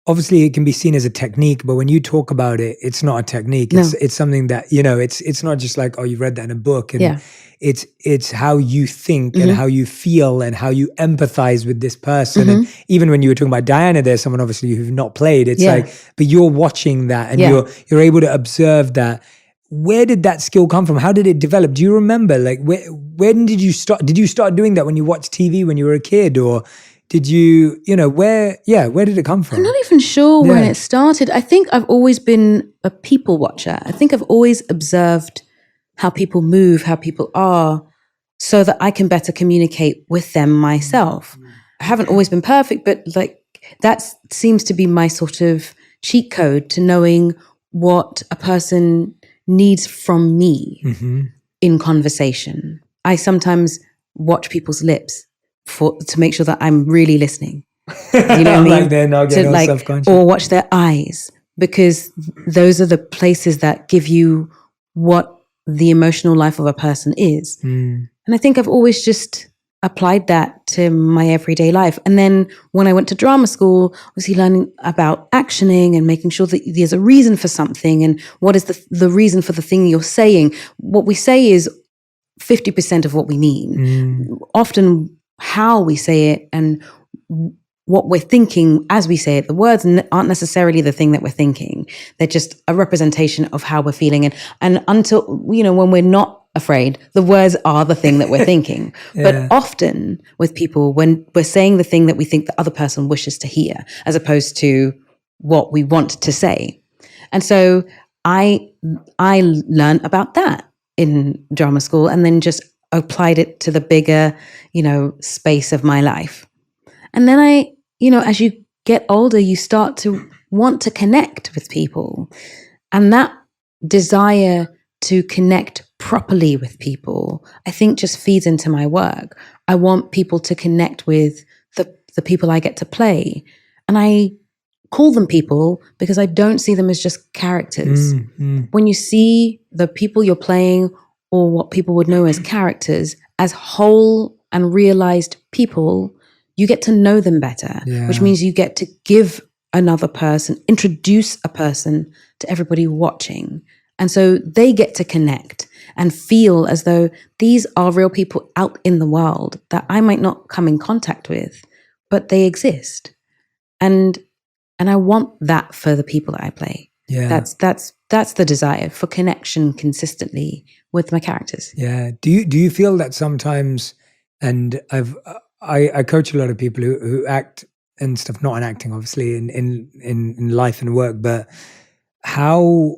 [SPEAKER 1] obviously it can be seen as a technique, but when you talk about it, it's not a technique. It's something that, it's not just like, oh, you read that in a book. And it's how you think and how you feel and how you empathize with this person. And even when you were talking about Diana, there's someone obviously who've not played. It's like, but you're watching that and you're able to observe that. Where did that skill come from? How did it develop? Do you remember? Like, when did you start? Did you start doing that when you watched TV when you were a kid, or did you, where did it come from?
[SPEAKER 2] I'm not even sure when it started. I think I've always been a people watcher. I think I've always observed how people move, how people are, so that I can better communicate with them myself. I haven't always been perfect, but that seems to be my sort of cheat code to knowing what a person needs from me in conversation. I sometimes watch people's lips to make sure that I'm really listening. You know what I mean?
[SPEAKER 1] They're not getting self-conscious.
[SPEAKER 2] Or watch their eyes, because those are the places that give you what the emotional life of a person is. And I think I've always just applied that to my everyday life. And then when I went to drama school, obviously learning about actioning and making sure that there's a reason for something, and what is the reason for the thing you're saying. What we say is 50% of what we mean. Often how we say it and what we're thinking as we say it. The words aren't necessarily the thing that we're thinking. They're just a representation of how we're feeling. And until, when we're not afraid, the words are the thing that we're thinking. But often with people, when we're saying the thing that we think the other person wishes to hear, as opposed to what we want to say. And so I learned about that in drama school, and then just applied it to the bigger, space of my life. And then as you get older, you start to want to connect with people. And that desire to connect properly with people, I think, just feeds into my work. I want people to connect with the people I get to play. And I call them people because I don't see them as just characters. When you see the people you're playing, or what people would know as characters, as whole and realized people, you get to know them better, which means you get to give another person, introduce a person to everybody watching. And so they get to connect. and feel as though these are real people out in the world that I might not come in contact with, but they exist. And I want that for the people that I play.
[SPEAKER 1] Yeah.
[SPEAKER 2] That's the desire, for connection consistently with my characters.
[SPEAKER 1] Yeah. Do you feel that sometimes, and I coach a lot of people who act and stuff, not in acting, obviously, in life and work, but how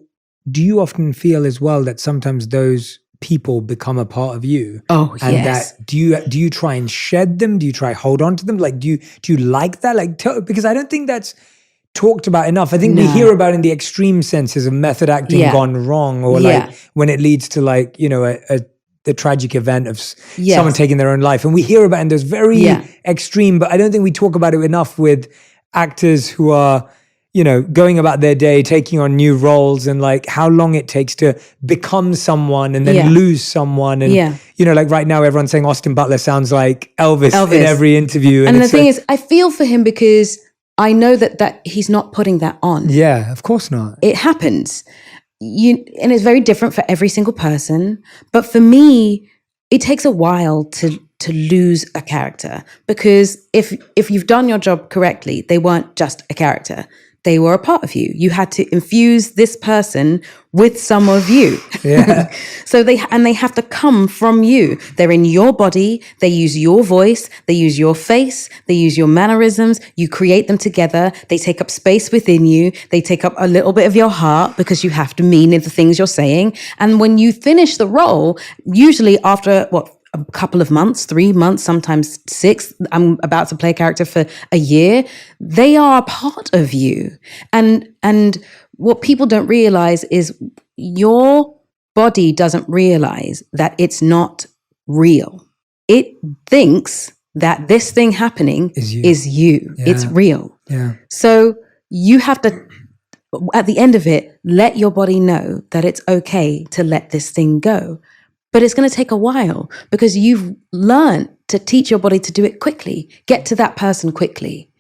[SPEAKER 1] do you often feel as well that sometimes those people become a part of you?
[SPEAKER 2] Oh,
[SPEAKER 1] and
[SPEAKER 2] yes.
[SPEAKER 1] that do you try and shed them? Do you try hold on to them? Like, do you like that? Like, because I don't think that's talked about enough. I think we hear about in the extreme senses of method acting gone wrong, or like when it leads to like, you know, the tragic event of someone taking their own life. And we hear about it in those very extreme, but I don't think we talk about it enough with actors who are, you know, going about their day, taking on new roles, and like how long it takes to become someone and then lose someone. And, you know, like right now everyone's saying Austin Butler sounds like Elvis. In every interview.
[SPEAKER 2] And the thing is, I feel for him because I know that he's not putting that on.
[SPEAKER 1] Yeah, of course not.
[SPEAKER 2] It happens. And it's very different for every single person. But for me, it takes a while to lose a character, because if you've done your job correctly, they weren't just a character. They were a part of you. You had to infuse this person with some of you.
[SPEAKER 1] Yeah.
[SPEAKER 2] So they have to come from you. They're in your body. They use your voice. They use your face. They use your mannerisms. You create them together. They take up space within you. They take up a little bit of your heart, because you have to mean the things you're saying. And when you finish the role, usually after a couple of months, 3 months, sometimes 6. I'm about to play a character for a year. They are a part of you. And what people don't realize is your body doesn't realize that it's not real. It thinks that this thing happening is you.
[SPEAKER 1] Yeah.
[SPEAKER 2] It's real.
[SPEAKER 1] Yeah.
[SPEAKER 2] So you have to, at the end of it, let your body know that it's okay to let this thing go. But it's going to take a while, because you've learned to teach your body to do it quickly. Get to that person quickly.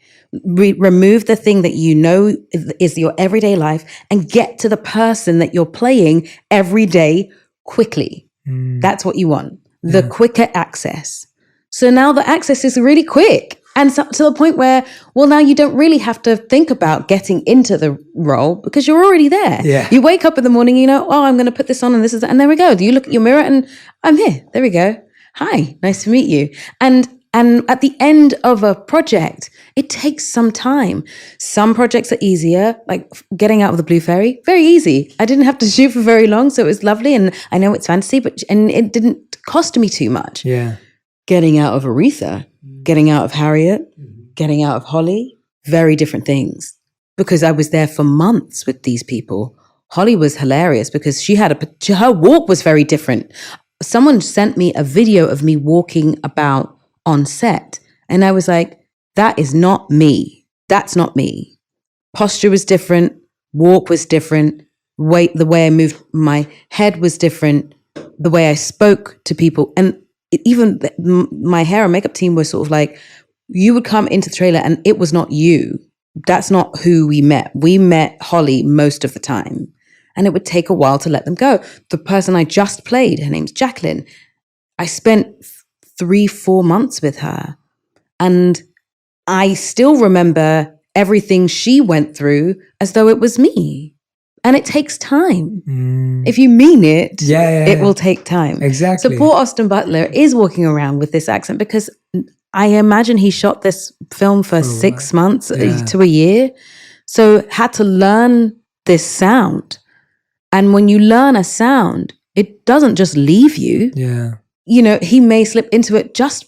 [SPEAKER 2] Remove the thing that you know is your everyday life, and get to the person that you're playing every day quickly. That's what you want. The quicker access. So now the access is really quick. And so, to the point where, well, now you don't really have to think about getting into the role, because you're already there.
[SPEAKER 1] Yeah.
[SPEAKER 2] You wake up in the morning, you know, oh, I'm going to put this on and this is that. And there we go. You look at your mirror and I'm here. There we go. Hi, nice to meet you. And at the end of a project, it takes some time. Some projects are easier, like getting out of the Blue Fairy, very easy. I didn't have to shoot for very long, so it was lovely. And I know it's fantasy, and it didn't cost me too much.
[SPEAKER 1] Yeah.
[SPEAKER 2] Getting out of Aretha, getting out of Harriet, getting out of Holly, very different things, because I was there for months with these people. Holly was hilarious because her walk was very different. Someone sent me a video of me walking about on set, and I was like, that is not me. That's not me. Posture was different. Walk was different. The way I moved my head was different. The way I spoke to people, and even my hair and makeup team was sort of like, you would come into the trailer and it was not you. That's not who we met. We met Holly most of the time, and it would take a while to let them go. The person I just played, her name's Jacqueline. I spent 3-4 months with her, and I still remember everything she went through as though it was me. And it takes time. If you mean it, it will take time.
[SPEAKER 1] Exactly.
[SPEAKER 2] So poor Austin Butler is walking around with this accent, because I imagine he shot this film for 6 months to a year. So had to learn this sound. And when you learn a sound, it doesn't just leave you.
[SPEAKER 1] Yeah.
[SPEAKER 2] You know, he may slip into it just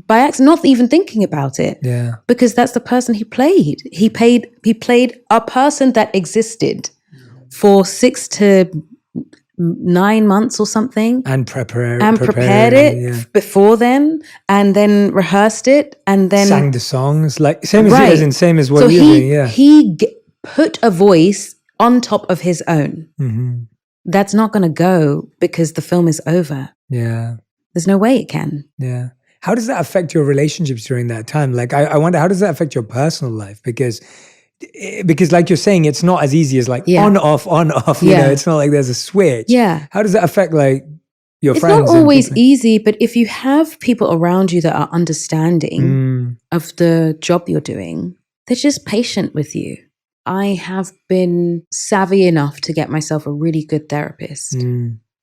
[SPEAKER 2] by accident, not even thinking about it.
[SPEAKER 1] Yeah.
[SPEAKER 2] Because that's the person he played. He played a person that existed for 6 to 9 months or something.
[SPEAKER 1] And prepared
[SPEAKER 2] it before then, and then rehearsed it, and then
[SPEAKER 1] sang the songs, like same as what you're doing. Yeah.
[SPEAKER 2] He put a voice on top of his own. Mm-hmm. That's not going to go because the film is over.
[SPEAKER 1] Yeah.
[SPEAKER 2] There's no way it can.
[SPEAKER 1] Yeah. How does that affect your relationships during that time? Like, I wonder, how does that affect your personal life? Because like you're saying, it's not as easy as like on, off, you know, it's not like there's a switch.
[SPEAKER 2] Yeah.
[SPEAKER 1] How does that affect like your
[SPEAKER 2] it's
[SPEAKER 1] friends.
[SPEAKER 2] not always
[SPEAKER 1] people.
[SPEAKER 2] easy, but if you have people around you that are understanding of the job you're doing, they're just patient with you. I have been savvy enough to get myself a really good therapist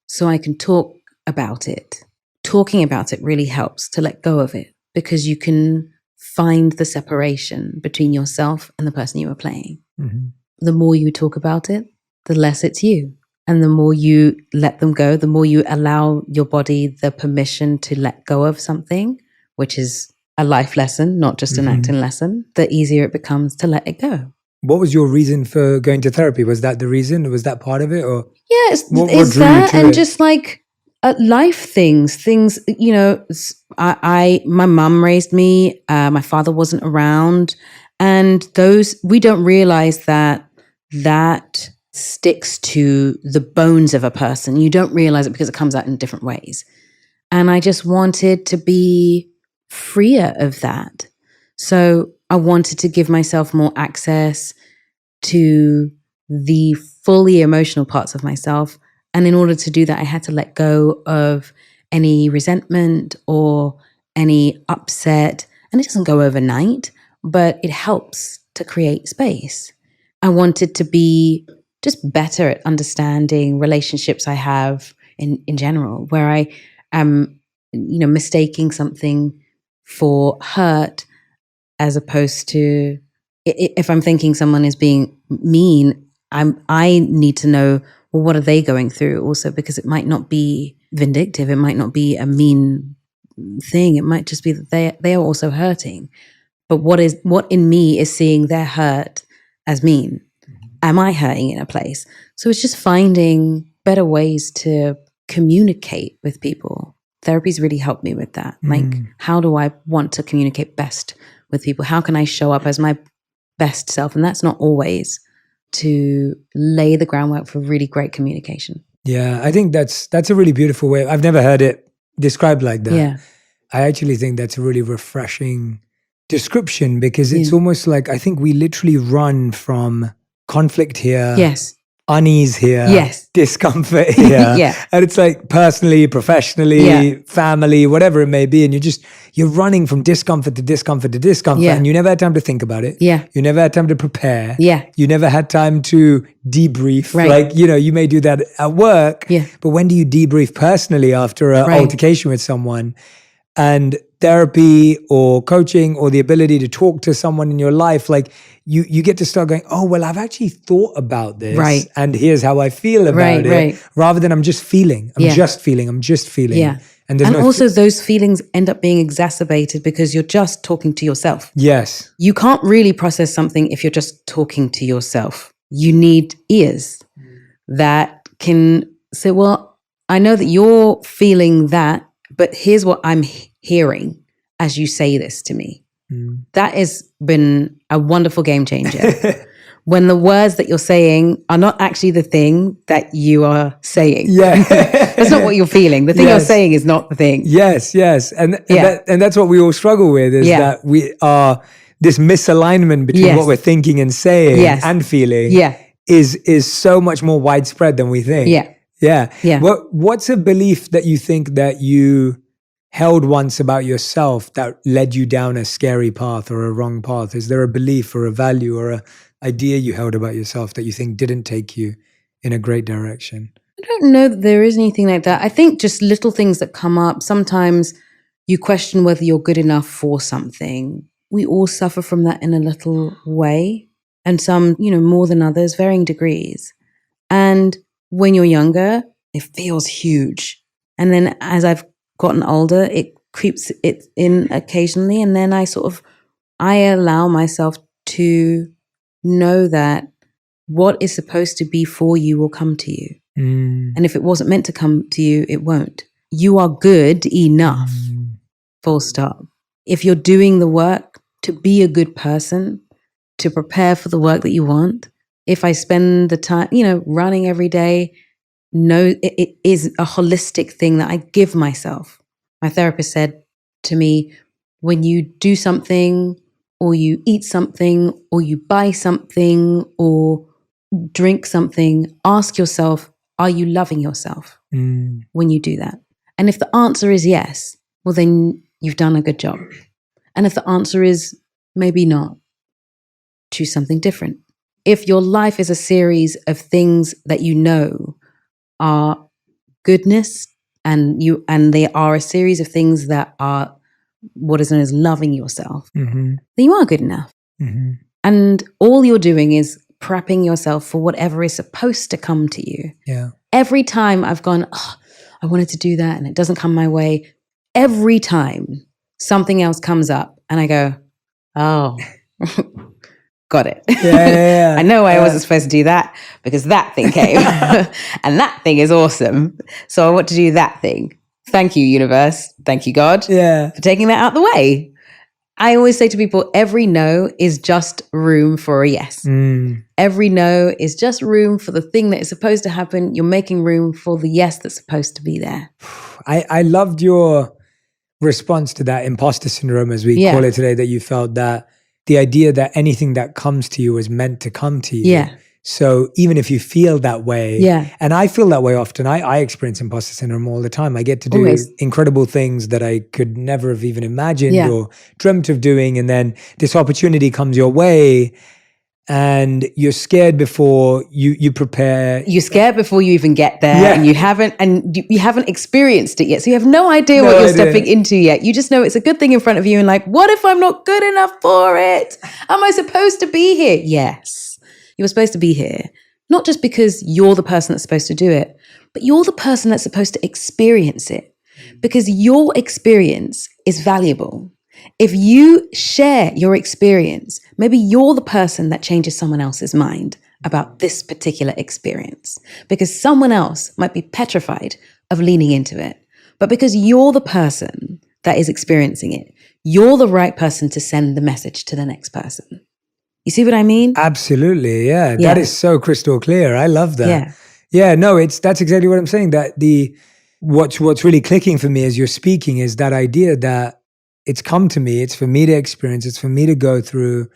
[SPEAKER 2] so I can talk about it. Talking about it really helps to let go of it because you can find the separation between yourself and the person you are playing. The more you talk about it, the less it's you. And the more you let them go, the more you allow your body the permission to let go of something, which is a life lesson, not just an acting lesson, the easier it becomes to let it go.
[SPEAKER 1] What was your reason for going to therapy? Was that the reason? Was that part of it? Or
[SPEAKER 2] yeah,
[SPEAKER 1] what
[SPEAKER 2] it's
[SPEAKER 1] drew
[SPEAKER 2] that
[SPEAKER 1] you to
[SPEAKER 2] and
[SPEAKER 1] it?
[SPEAKER 2] just like life things, you know, my mum raised me, my father wasn't around, and we don't realize that sticks to the bones of a person. You don't realize it because it comes out in different ways. And I just wanted to be freer of that. So I wanted to give myself more access to the fully emotional parts of myself. And in order to do that, I had to let go of any resentment or any upset. And it doesn't go overnight, but it helps to create space. I wanted to be just better at understanding relationships I have in general, where I am, you know, mistaking something for hurt as opposed to if I'm thinking someone is being mean, I need to know, well, what are they going through also, because it might not be vindictive. It might not be a mean thing. It might just be that they are also hurting. But what in me is seeing their hurt as mean? Am I hurting in a place? So it's just finding better ways to communicate with people. Therapy's really helped me with that. Like, how do I want to communicate best with people? How can I show up as my best self? And that's not always to lay the groundwork for really great communication.
[SPEAKER 1] Yeah, I think that's a really beautiful way. I've never heard it described like that.
[SPEAKER 2] Yeah.
[SPEAKER 1] I actually think that's a really refreshing description because it's almost like I think we literally run from conflict here.
[SPEAKER 2] Yes.
[SPEAKER 1] Unease here,
[SPEAKER 2] yes,
[SPEAKER 1] discomfort here,
[SPEAKER 2] yeah,
[SPEAKER 1] and it's like personally, professionally, family, whatever it may be, and you're running from discomfort to discomfort to discomfort, and you never had time to think about it.
[SPEAKER 2] Yeah,
[SPEAKER 1] you never had time to prepare.
[SPEAKER 2] Yeah,
[SPEAKER 1] you never had time to debrief.
[SPEAKER 2] Right.
[SPEAKER 1] Like you may do that at work.
[SPEAKER 2] Yeah,
[SPEAKER 1] but when do you debrief personally after an altercation with someone? And therapy or coaching or the ability to talk to someone in your life, like you get to start going, oh, well, I've actually thought about this and here's how I feel about it, rather than I'm just feeling. I'm just feeling.
[SPEAKER 2] Yeah. And also those feelings end up being exacerbated because you're just talking to yourself.
[SPEAKER 1] Yes.
[SPEAKER 2] You can't really process something if you're just talking to yourself. You need ears that can say, well, I know that you're feeling that, but here's what I'm hearing as you say this to me. That has been a wonderful game changer. When the words that you're saying are not actually the thing that you are saying.
[SPEAKER 1] Yeah.
[SPEAKER 2] That's not what you're feeling. The thing you're saying is not the thing.
[SPEAKER 1] Yes. And that's what we all struggle with is that we are this misalignment between what we're thinking and saying and feeling is so much more widespread than we think. Yeah. What's a belief that you think that you held once about yourself that led you down a scary path or a wrong path? Is there a belief or a value or a idea you held about yourself that you think didn't take you in a great direction?
[SPEAKER 2] I don't know that there is anything like that. I think just little things that come up. Sometimes you question whether you're good enough for something. We all suffer from that in a little way, and some, more than others, varying degrees. And when you're younger, it feels huge. And then as I've gotten older, it creeps it in occasionally. And then I allow myself to know that what is supposed to be for you will come to you. And if it wasn't meant to come to you, it won't. You are good enough, full stop. If you're doing the work to be a good person, to prepare for the work that you want, if I spend the time, running every day, no, it is a holistic thing that I give myself. My therapist said to me, when you do something or you eat something or you buy something or drink something, ask yourself, are you loving yourself when you do that? And if the answer is yes, well, then you've done a good job. And if the answer is maybe not, choose something different. If your life is a series of things that you know are goodness, and they are a series of things that are what is known as loving yourself, then you are good enough. And all you're doing is prepping yourself for whatever is supposed to come to you.
[SPEAKER 1] Yeah.
[SPEAKER 2] Every time I've gone, I wanted to do that and it doesn't come my way, every time something else comes up and I go, oh, got it.
[SPEAKER 1] Yeah.
[SPEAKER 2] I know I wasn't supposed to do that because that thing came and that thing is awesome. So I want to do that thing. Thank you, universe. Thank you, God, for taking that out the way. I always say to people, every no is just room for a yes. Every no is just room for the thing that is supposed to happen. You're making room for the yes that's supposed to be there.
[SPEAKER 1] I loved your response to that imposter syndrome, as we call it today, that you felt that the idea that anything that comes to you is meant to come to you.
[SPEAKER 2] Yeah.
[SPEAKER 1] So even if you feel that way, and I feel that way often, I experience imposter syndrome all the time. I get to do incredible things that I could never have even imagined or dreamt of doing. And then this opportunity comes your way and you're scared before you prepare.
[SPEAKER 2] You're scared before you even get there and you haven't experienced it yet. So you have no idea what you're stepping into yet. You just know it's a good thing in front of you and like, what if I'm not good enough for it? Am I supposed to be here? Yes. You're supposed to be here, not just because you're the person that's supposed to do it, but you're the person that's supposed to experience it because your experience is valuable. If you share your experience, maybe you're the person that changes someone else's mind about this particular experience because someone else might be petrified of leaning into it. But because you're the person that is experiencing it, you're the right person to send the message to the next person. You see what I mean?
[SPEAKER 1] Absolutely. Yeah. That is so crystal clear. I love that. Yeah. No, that's exactly what I'm saying. That what's really clicking for me as you're speaking is that idea that it's come to me, it's for me to experience, it's for me to go through.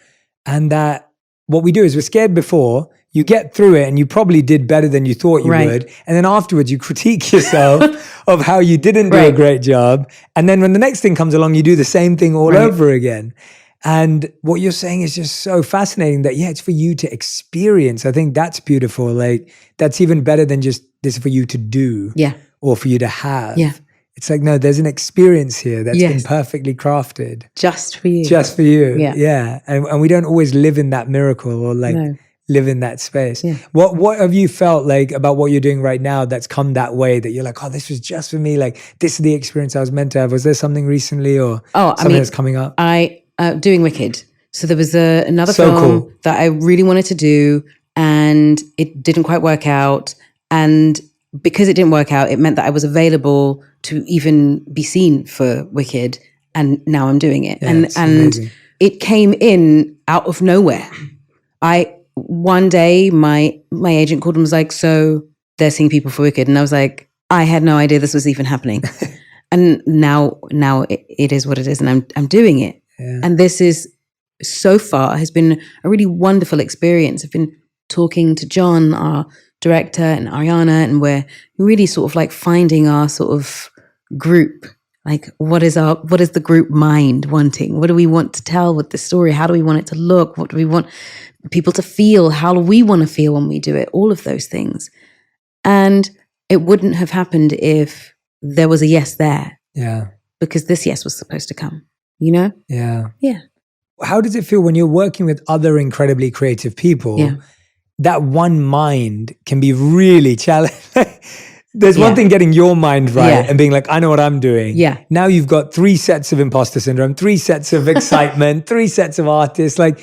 [SPEAKER 1] And that what we do is we're scared before, you get through it and you probably did better than you thought you would. And then afterwards you critique yourself of how you didn't do a great job. And then when the next thing comes along, you do the same thing all over again. And what you're saying is just so fascinating that, it's for you to experience. I think that's beautiful. Like, that's even better than just this for you to do or for you to have. It's like, no, there's an experience here that's been perfectly crafted.
[SPEAKER 2] Just for you.
[SPEAKER 1] Just for you. Yeah. And we don't always live in that miracle or live in that space. What have you felt like about what you're doing right now that's come that way that you're like, oh, this was just for me. Like, this is the experience I was meant to have. Was there something recently or something that's coming up?
[SPEAKER 2] Doing Wicked. So there was another film that I really wanted to do and it didn't quite work out. And because it didn't work out, it meant that I was available to even be seen for Wicked. And now I'm doing it. And it came in out of nowhere. One day my agent called and was like, so they're seeing people for Wicked. And I was like, I had no idea this was even happening. And now it is what it is. And I'm doing it. And this is so far has been a really wonderful experience. I've been talking to John, our director, and Ariana, and we're really sort of like finding our sort of group. Like, what is the group mind wanting? What do we want to tell with this story? How do we want it to look? What do we want people to feel? How do we want to feel when we do it? All of those things. And it wouldn't have happened if there was a yes there.
[SPEAKER 1] Yeah.
[SPEAKER 2] Because this yes was supposed to come. You know?
[SPEAKER 1] Yeah.
[SPEAKER 2] Yeah.
[SPEAKER 1] How does it feel when you're working with other incredibly creative people?
[SPEAKER 2] Yeah.
[SPEAKER 1] That one mind can be really challenging. There's one thing getting your mind right and being like, I know what I'm doing.
[SPEAKER 2] Yeah.
[SPEAKER 1] Now you've got 3 sets of imposter syndrome, 3 sets of excitement, 3 sets of artists. Like,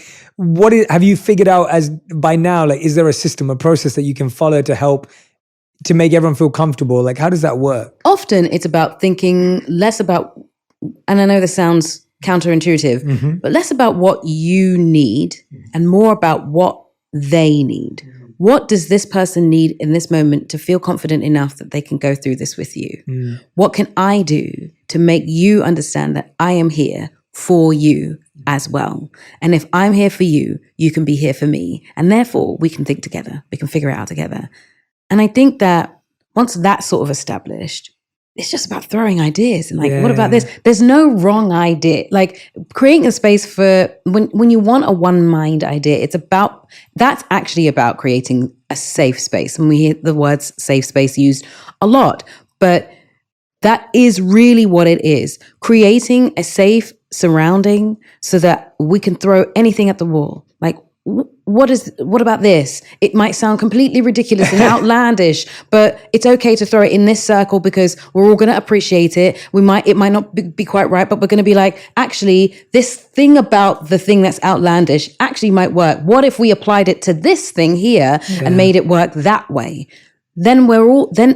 [SPEAKER 1] have you figured out by now, like, is there a system, a process that you can follow to help to make everyone feel comfortable? Like, how does that work?
[SPEAKER 2] Often it's about thinking less about, and I know this sounds counterintuitive, but less about what you need and more about what they need. What does this person need in this moment to feel confident enough that they can go through this with you? What can I do to make you understand that I am here for you as well? And if I'm here for you, you can be here for me. And therefore, we can think together. We can figure it out together. And I think that once that's sort of established, it's just about throwing ideas and like, what about this? There's no wrong idea. Like creating a space for when you want a one mind idea, that's actually about creating a safe space. And we hear the words safe space used a lot, but that is really what it is. Creating a safe surrounding so that we can throw anything at the wall. Like, what about this? It might sound completely ridiculous and outlandish, but it's okay to throw it in this circle because we're all going to appreciate it. It might not be quite right, but we're going to be like, actually, this thing about the thing that's outlandish actually might work. What if we applied it to this thing here and made it work that way? Then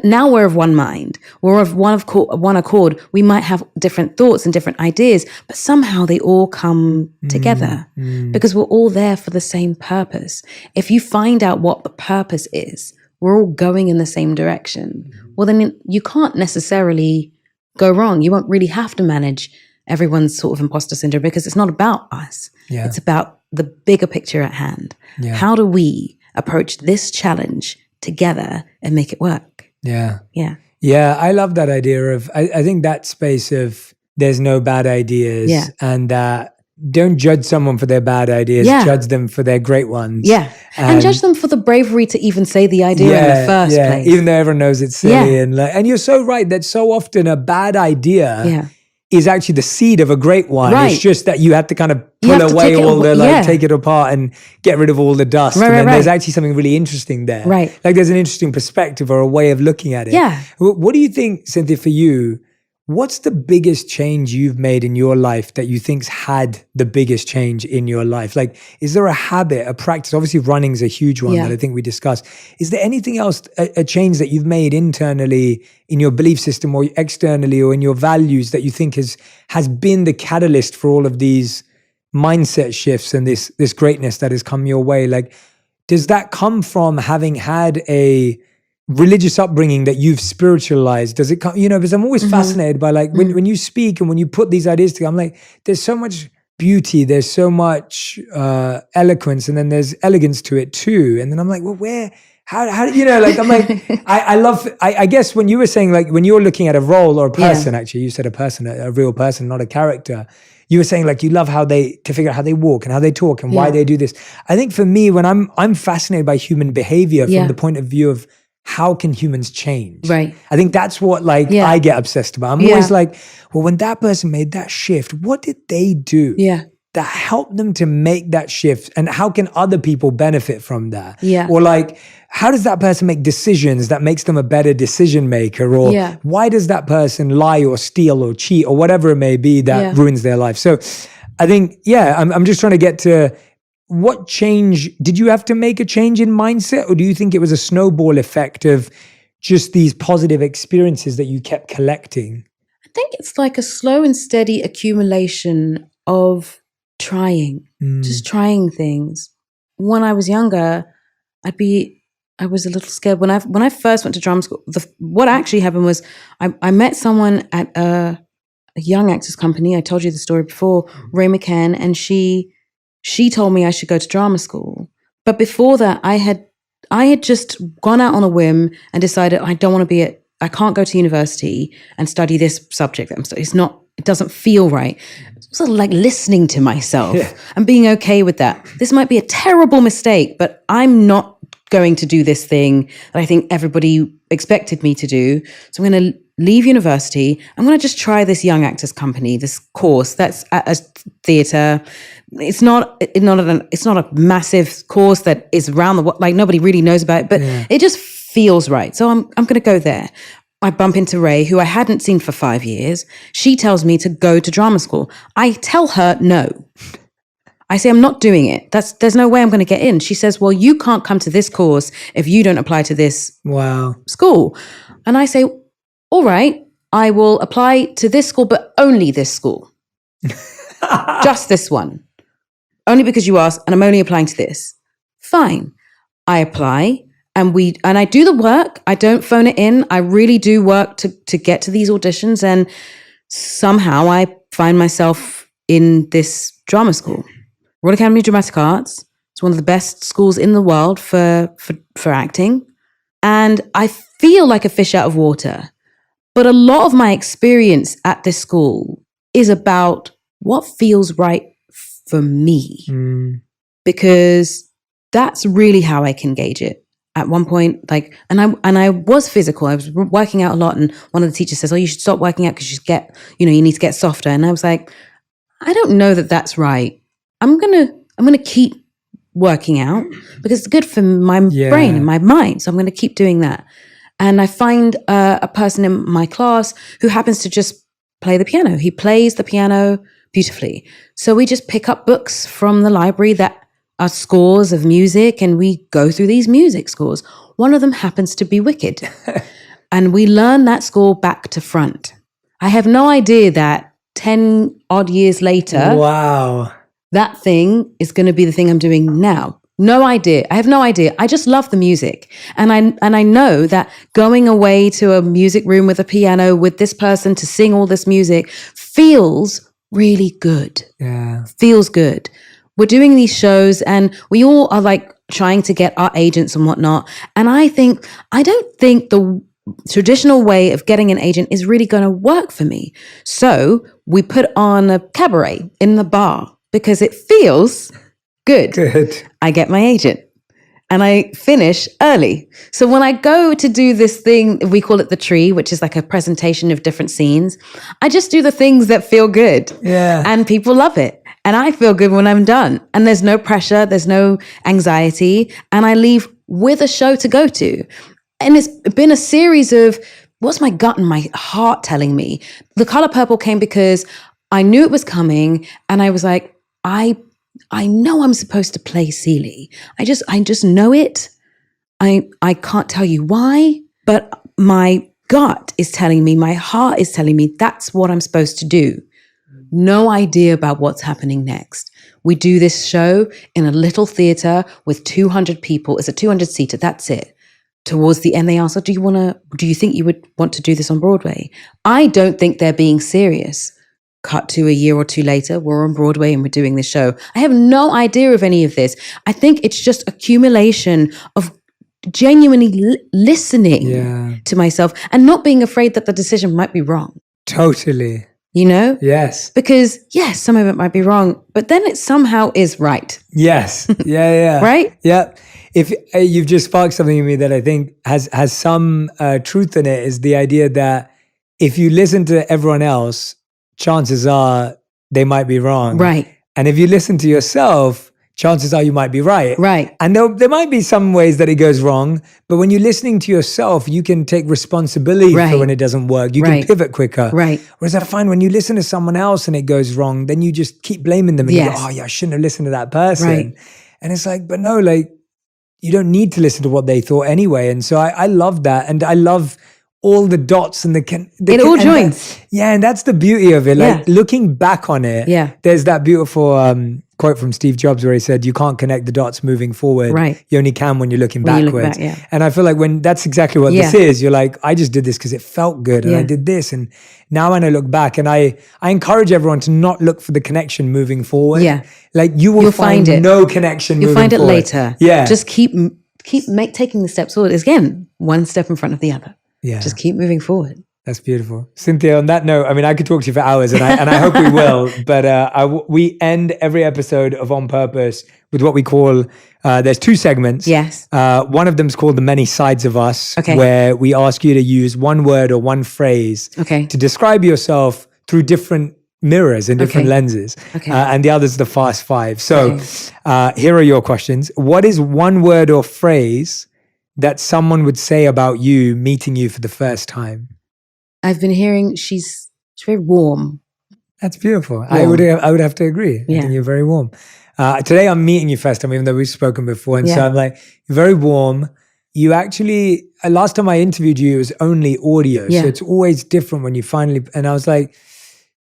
[SPEAKER 2] now we're of one mind. We're of one accord. We might have different thoughts and different ideas, but somehow they all come together because we're all there for the same purpose. If you find out what the purpose is, we're all going in the same direction. Well, then you can't necessarily go wrong. You won't really have to manage everyone's sort of imposter syndrome because it's not about us. Yeah. It's about the bigger picture at hand. Yeah. How do we approach this challenge together and make it work? Yeah. I love that idea of, I think that space of there's no bad ideas and don't judge someone for their bad ideas, judge them for their great ones. Yeah. And judge them for the bravery to even say the idea in the first place. Even though everyone knows it's silly. And you're so right that so often a bad idea is actually the seed of a great one. Right. It's just that you have to kind of pull away take it apart and get rid of all the dust. And then there's actually something really interesting there. Right. Like there's an interesting perspective or a way of looking at it. Yeah. What do you think, Cynthia, for you, what's the biggest change you've made in your life that you think's had the biggest change in your life? Like, is there a habit, a practice? Obviously, running's a huge one that I think we discussed. Is there anything else, a change that you've made internally in your belief system or externally or in your values that you think has been the catalyst for all of these mindset shifts and this greatness that has come your way? Like, does that come from having had a religious upbringing that you've spiritualized? Does it come, because I'm always fascinated by like when you speak and when you put these ideas together, I'm like, there's so much beauty, there's so much eloquence, and then there's elegance to it too. And then I'm like, well, how like, I'm like, I guess when you were saying like, when you're looking at a role or a person, actually, you said a person, a real person, not a character. You were saying like you love to figure out how they walk and how they talk and why they do this. I think for me, when I'm fascinated by human behavior from the point of view of how can humans change? Right. I think that's what I get obsessed about. I'm always like, well, when that person made that shift, what did they do that helped them to make that shift? And how can other people benefit from that? Yeah. Or like, how does that person make decisions that makes them a better decision maker? Or why does that person lie or steal or cheat or whatever it may be that ruins their life? So I think, I'm just trying to get to, what change, did you have to make a change in mindset, or do you think it was a snowball effect of just these positive experiences that you kept collecting? I think it's like a slow and steady accumulation of just trying things. When I was younger, I was a little scared. When I first went to drama school, what actually happened was I met someone at a young actors company. I told you the story before, Ray McCann, and she told me I should go to drama school. But before that, I had just gone out on a whim and decided I can't go to university and study this subject that I'm studying. It doesn't feel right. It's sort of like listening to myself and being okay with that. This might be a terrible mistake, but I'm not going to do this thing that I think everybody expected me to do. So I'm going to leave university. I'm going to just try this young actors company, this course that's at a theater. It's not a massive course that is around the world. Like nobody really knows about it, but it just feels right. So I'm going to go there. I bump into Ray, who I hadn't seen for 5 years. She tells me to go to drama school. I tell her no. I say, I'm not doing it. There's no way I'm going to get in. She says, well, you can't come to this course if you don't apply to this school. And I say, all right, I will apply to this school, but only this school. Just this one. Only because you asked, and I'm only applying to this. Fine. I apply. And I do the work. I don't phone it in. I really do work to get to these auditions. And somehow I find myself in this drama school. Royal Academy of Dramatic Arts. It's one of the best schools in the world for acting. And I feel like a fish out of water. But a lot of my experience at this school is about what feels right for me, because that's really how I can gauge it. At one point, like, and I was physical. I was working out a lot, and one of the teachers says, "Oh, you should stop working out because you need to get softer." And I was like, I don't know that that's right. I'm gonna keep working out because it's good for my brain and my mind. So I'm gonna keep doing that. And I find a person in my class who happens to just play the piano. He plays the piano beautifully. So we just pick up books from the library that are scores of music, and we go through these music scores. One of them happens to be Wicked. And we learn that score back to front. I have no idea that 10 odd years later,
[SPEAKER 1] wow,
[SPEAKER 2] that thing is going to be the thing I'm doing now. No idea. I have no idea. I just love the music. And I know that going away to a music room with a piano with this person to sing all this music feels really good.
[SPEAKER 1] Yeah.
[SPEAKER 2] Feels good. We're doing these shows and we all are like trying to get our agents and whatnot. And I don't think the traditional way of getting an agent is really going to work for me. So we put on a cabaret in the bar because it feels good. I get my agent and I finish early. So when I go to do this thing, we call it the tree, which is like a presentation of different scenes. I just do the things that feel good.
[SPEAKER 1] Yeah.
[SPEAKER 2] And people love it. And I feel good when I'm done. And there's no pressure, there's no anxiety. And I leave with a show to go to. And it's been a series of, what's my gut and my heart telling me? The Color Purple came because I knew it was coming. And I was like, I know I'm supposed to play Celie. I just know it. I can't tell you why, but my gut is telling me, my heart is telling me that's what I'm supposed to do. No idea about what's happening next. We do this show in a little theater with 200 people. It's a 200-seater. That's it. Towards the end, they ask, do you think you would want to do this on Broadway? I don't think they're being serious. Cut to a year or two later, we're on Broadway and we're doing this show. I have no idea of any of this. I think it's just accumulation of genuinely listening to myself and not being afraid that the decision might be wrong.
[SPEAKER 1] Totally.
[SPEAKER 2] You know?
[SPEAKER 1] Yes.
[SPEAKER 2] Because, yes, some of it might be wrong, but then it somehow is right.
[SPEAKER 1] Yes. Yeah.
[SPEAKER 2] Right?
[SPEAKER 1] Yeah. If you've just sparked something in me that I think has some truth in it, is the idea that if you listen to everyone else, chances are they might be wrong.
[SPEAKER 2] Right.
[SPEAKER 1] And if you listen to yourself, chances are you might be right.
[SPEAKER 2] Right.
[SPEAKER 1] And there might be some ways that it goes wrong, but when you're listening to yourself, you can take responsibility for when it doesn't work. You can pivot quicker.
[SPEAKER 2] Right.
[SPEAKER 1] Whereas I find when you listen to someone else and it goes wrong, then you just keep blaming them and you go, oh yeah, I shouldn't have listened to that person.
[SPEAKER 2] Right.
[SPEAKER 1] And it's like, but no, like you don't need to listen to what they thought anyway. And so I love that. And I love all the dots and
[SPEAKER 2] it all joins.
[SPEAKER 1] And that's the beauty of it. Like looking back on it, there's that beautiful quote from Steve Jobs where he said, you can't connect the dots moving forward. Right. You only can when you're looking backwards. And I feel like when that's exactly what this is, you're like, I just did this because it felt good and I did this. And now when I look back, and I encourage everyone to not look for the connection moving forward. Yeah. Like you'll find it. No connection moving forward.
[SPEAKER 2] You'll find it later. Yeah. Just keep taking the steps forward. Again, one step in front of the other. Yeah. Just keep moving forward.
[SPEAKER 1] That's beautiful. Cynthia, on that note, I mean, I could talk to you for hours and I hope we will, but we end every episode of On Purpose with what we call, there's two segments.
[SPEAKER 2] Yes.
[SPEAKER 1] One of them is called The Many Sides of Us, where we ask you to use one word or one phrase to describe yourself through different mirrors and different lenses. And the other is the Fast Five. So here are your questions. What is one word or phrase that someone would say about you meeting you for the first time?
[SPEAKER 2] I've been hearing she's very warm.
[SPEAKER 1] That's beautiful. I would have to agree. I think you're very warm. Today I'm meeting you first time, even though we've spoken before. And so I'm like, you're very warm. You actually, last time I interviewed you, it was only audio. So it's always different when you finally, and I was like,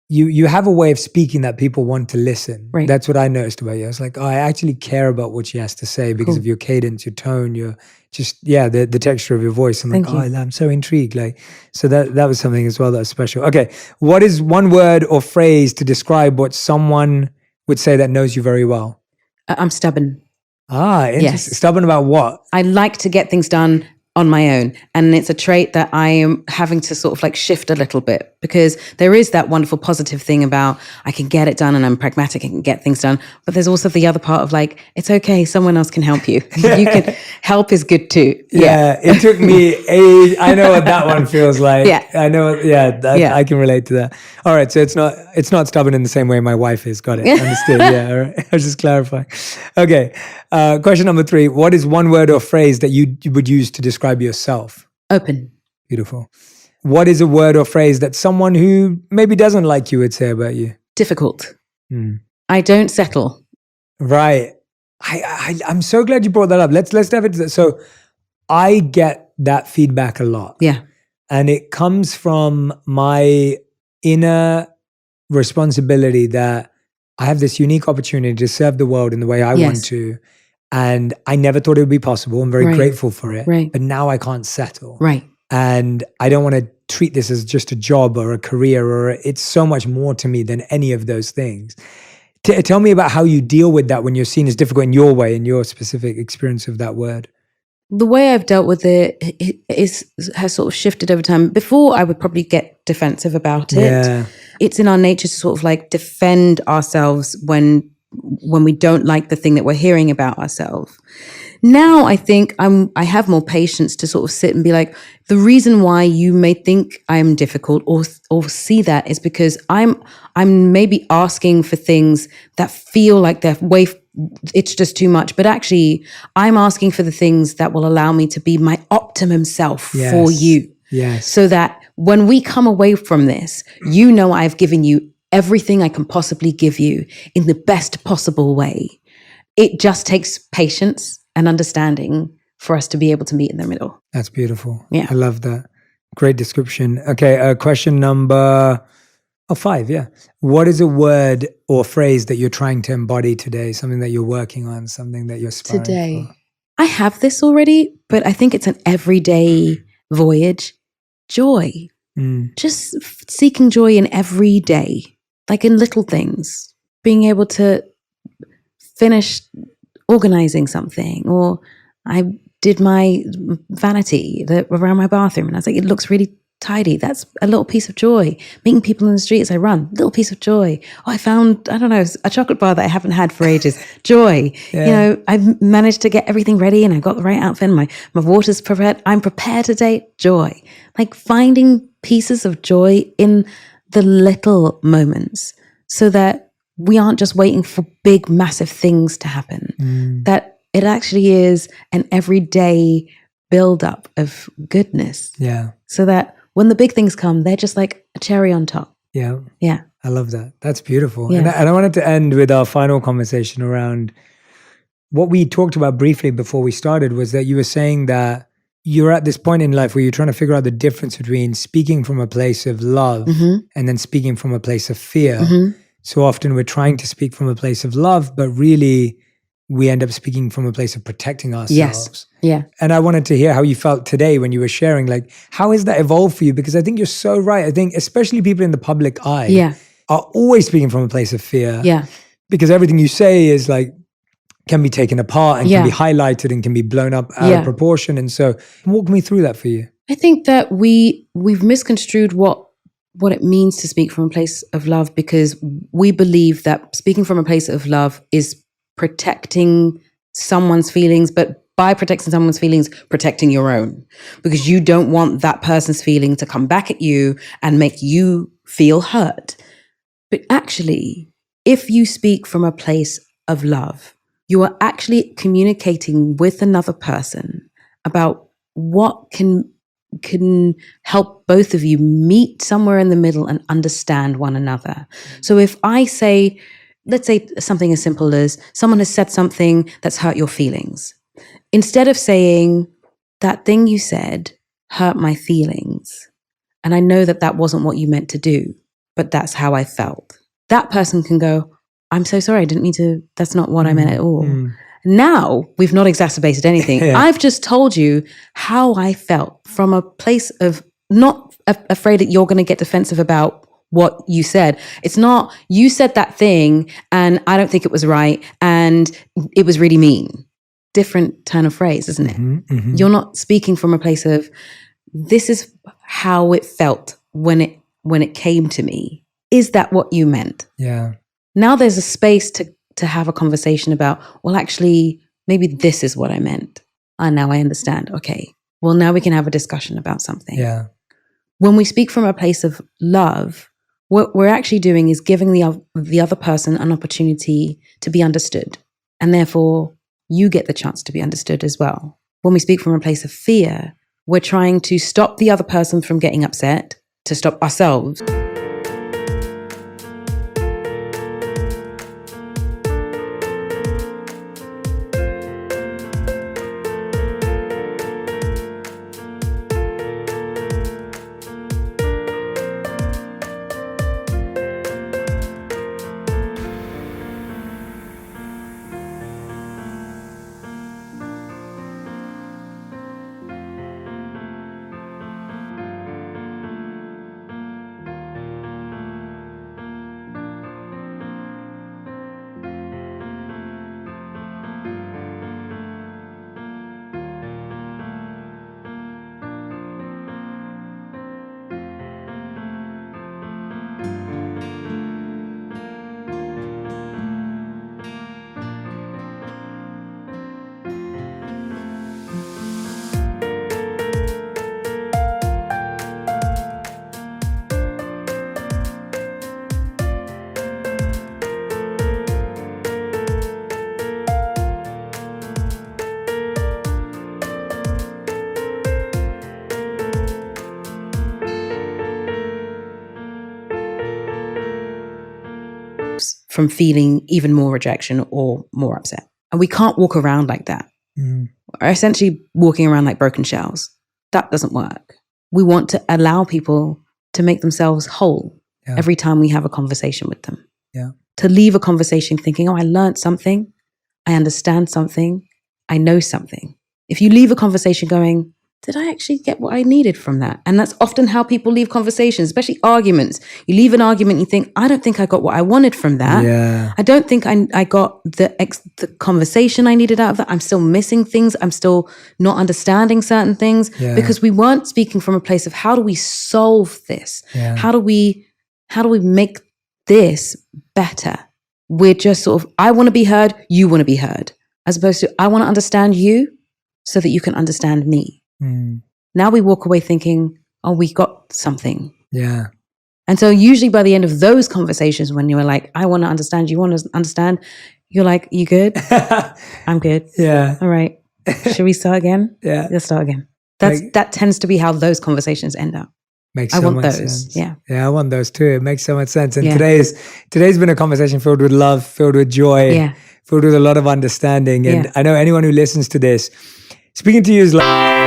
[SPEAKER 1] you have a way of speaking that people want to listen. Right. That's what I noticed about you. I was like, oh, I actually care about what she has to say because of your cadence, your tone, your just, the texture of your voice. I'm like, I'm so intrigued. Like, so that was something as well that was special. Okay. What is one word or phrase to describe what someone would say that knows you very well?
[SPEAKER 2] I'm stubborn.
[SPEAKER 1] Interesting. Yes. Stubborn about what?
[SPEAKER 2] I like to get things done on my own. And it's a trait that I am having to sort of like shift a little bit, because there is that wonderful positive thing about I can get it done and I'm pragmatic and can get things done. But there's also the other part of like, it's okay, someone else can help you. You can help is good too.
[SPEAKER 1] Yeah, it took me I know what that one feels like.
[SPEAKER 2] Yeah.
[SPEAKER 1] I know. I can relate to that. All right, so it's not stubborn in the same way my wife is. Got it. Understood. Yeah, all right. I was just clarifying. Okay. Question number 3. What is one word or phrase that you would use to describe yourself?
[SPEAKER 2] Open.
[SPEAKER 1] Beautiful. What is a word or phrase that someone who maybe doesn't like you would say about you?
[SPEAKER 2] Difficult. I don't settle.
[SPEAKER 1] Right. I'm so glad you brought that up. Let's dive into that. So I get that feedback a lot.
[SPEAKER 2] Yeah.
[SPEAKER 1] And it comes from my inner responsibility that I have this unique opportunity to serve the world in the way I want to. And I never thought it would be possible. I'm very grateful for it.
[SPEAKER 2] Right.
[SPEAKER 1] But now I can't settle.
[SPEAKER 2] Right.
[SPEAKER 1] And I don't want to treat this as just a job or a career, or it's so much more to me than any of those things. Tell me about how you deal with that when you're seen as difficult in your way, in your specific experience of that word.
[SPEAKER 2] The way I've dealt with it has sort of shifted over time. Before, I would probably get defensive about it.
[SPEAKER 1] Yeah.
[SPEAKER 2] It's in our nature to sort of like defend ourselves when we don't like the thing that we're hearing about ourselves. Now I think I have more patience to sort of sit and be like, the reason why you may think I'm difficult or see that is because I'm maybe asking for things that feel like it's just too much. But actually, I'm asking for the things that will allow me to be my optimum self for you.
[SPEAKER 1] Yes.
[SPEAKER 2] So that when we come away from this, you know I've given you everything I can possibly give you in the best possible way. It just takes patience and understanding for us to be able to meet in the middle.
[SPEAKER 1] That's beautiful.
[SPEAKER 2] Yeah.
[SPEAKER 1] I love that. Great description. Okay, question number 5, yeah. What is a word or phrase that you're trying to embody today? Something that you're working on, something that you're aspiring
[SPEAKER 2] today.
[SPEAKER 1] for?
[SPEAKER 2] I have this already, but I think it's an everyday voyage. Joy. Just seeking joy in every day, like in little things. Being able to finish organizing something, or I did my vanity around my bathroom and I was like, it looks really tidy. That's a little piece of joy. Meeting people in the street as I run, little piece of joy. Oh, I found, I don't know, a chocolate bar that I haven't had for ages. Joy.
[SPEAKER 1] Yeah.
[SPEAKER 2] You know, I've managed to get everything ready and I got the right outfit. My water's prepared. I'm prepared today. Joy. Like finding pieces of joy in the little moments so that we aren't just waiting for big, massive things to happen. That it actually is an everyday build-up of goodness.
[SPEAKER 1] Yeah.
[SPEAKER 2] So that when the big things come, they're just like a cherry on top.
[SPEAKER 1] Yeah.
[SPEAKER 2] Yeah.
[SPEAKER 1] I love that. That's beautiful.
[SPEAKER 2] Yeah.
[SPEAKER 1] And I wanted to end with our final conversation around what we talked about briefly before we started, was that you were saying that you're at this point in life where you're trying to figure out the difference between speaking from a place of love and then speaking from a place of fear. So often we're trying to speak from a place of love, but really we end up speaking from a place of protecting ourselves.
[SPEAKER 2] Yes. Yeah.
[SPEAKER 1] And I wanted to hear how you felt today when you were sharing, like, how has that evolved for you? Because I think you're so right. I think especially people in the public eye are always speaking from a place of fear.
[SPEAKER 2] Yeah.
[SPEAKER 1] Because everything you say is like, can be taken apart and can be highlighted and can be blown up out of proportion. And so walk me through that for you.
[SPEAKER 2] I think that we've misconstrued what it means to speak from a place of love, because we believe that speaking from a place of love is protecting someone's feelings, but by protecting someone's feelings, protecting your own, because you don't want that person's feeling to come back at you and make you feel hurt. But actually, if you speak from a place of love, you are actually communicating with another person about what can help both of you meet somewhere in the middle and understand one another. So if I say, let's say something as simple as someone has said something that's hurt your feelings, instead of saying, that thing you said hurt my feelings, and I know that wasn't what you meant to do, but that's how I felt. That person can go, I'm so sorry, I didn't mean to, that's not what I meant at all. Now, we've not exacerbated anything. I've just told you how I felt from a place of not afraid that you're going to get defensive about what you said. It's not, you said that thing and I don't think it was right and it was really mean. different turn of phrase, isn't it?
[SPEAKER 1] Mm-hmm.
[SPEAKER 2] You're not speaking from a place of, this is how it felt when it came to me. Is that what you meant?
[SPEAKER 1] Yeah.
[SPEAKER 2] Now there's a space to have a conversation about, well, actually, maybe this is what I meant. And now I understand. Okay. Well, now we can have a discussion about something.
[SPEAKER 1] Yeah.
[SPEAKER 2] When we speak from a place of love, what we're actually doing is giving the other person an opportunity to be understood. And therefore, you get the chance to be understood as well. When we speak from a place of fear, we're trying to stop the other person from getting upset, to stop ourselves. From feeling even more rejection or more upset. And we can't walk around like that. We're essentially walking around like broken shells. That doesn't work. We want to allow people to make themselves whole every time we have a conversation with them.
[SPEAKER 1] Yeah.
[SPEAKER 2] To leave a conversation thinking, oh, I learned something, I understand something, I know something. If you leave a conversation going, did I actually get what I needed from that? And that's often how people leave conversations, especially arguments. You leave an argument, you think, I don't think I got what I wanted from that.
[SPEAKER 1] Yeah.
[SPEAKER 2] I don't think I got the conversation I needed out of that. I'm still missing things. I'm still not understanding certain things because we weren't speaking from a place of, how do we solve this?
[SPEAKER 1] Yeah.
[SPEAKER 2] How do we make this better? We're just sort of, I want to be heard, you want to be heard, as opposed to, I want to understand you so that you can understand me. Now we walk away thinking, oh, we got something.
[SPEAKER 1] Yeah.
[SPEAKER 2] And so usually by the end of those conversations, when you're like, I want to understand, you want to understand, you're like, you good? I'm good.
[SPEAKER 1] Yeah.
[SPEAKER 2] All right. Should we start again?
[SPEAKER 1] Yeah.
[SPEAKER 2] Let's start again. That tends to be how those conversations end up.
[SPEAKER 1] Makes
[SPEAKER 2] I
[SPEAKER 1] so
[SPEAKER 2] want
[SPEAKER 1] much
[SPEAKER 2] those.
[SPEAKER 1] sense.
[SPEAKER 2] Yeah.
[SPEAKER 1] Yeah, I want those too. It makes so much sense. And today's been a conversation filled with love, filled with joy, filled with a lot of understanding. And I know anyone who listens to this, speaking to you is like,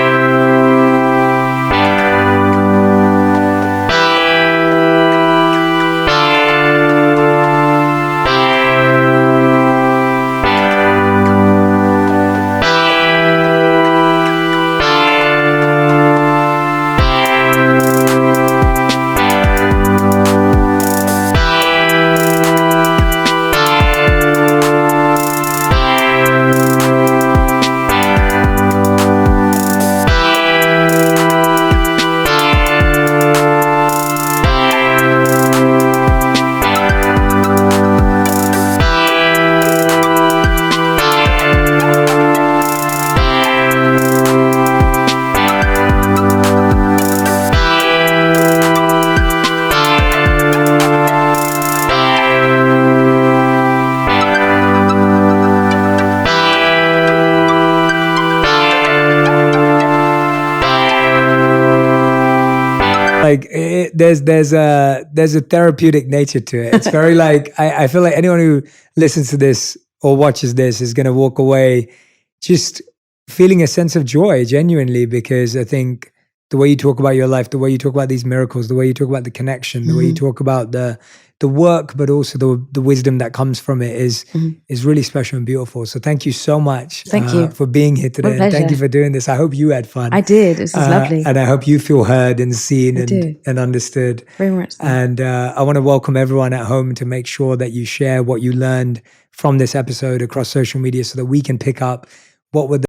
[SPEAKER 1] there's a therapeutic nature to it. It's very like, I feel like anyone who listens to this or watches this is going to walk away just feeling a sense of joy genuinely, because I think the way you talk about your life, the way you talk about these miracles, the way you talk about the connection, the way you talk about the work, but also the wisdom that comes from it is really special and beautiful. So thank you so much for being here today. And thank you for doing this. I hope you had fun.
[SPEAKER 2] I did. This is lovely.
[SPEAKER 1] And I hope you feel heard and seen and understood.
[SPEAKER 2] Very much so.
[SPEAKER 1] And I want to welcome everyone at home to make sure that you share what you learned from this episode across social media so that we can pick up what would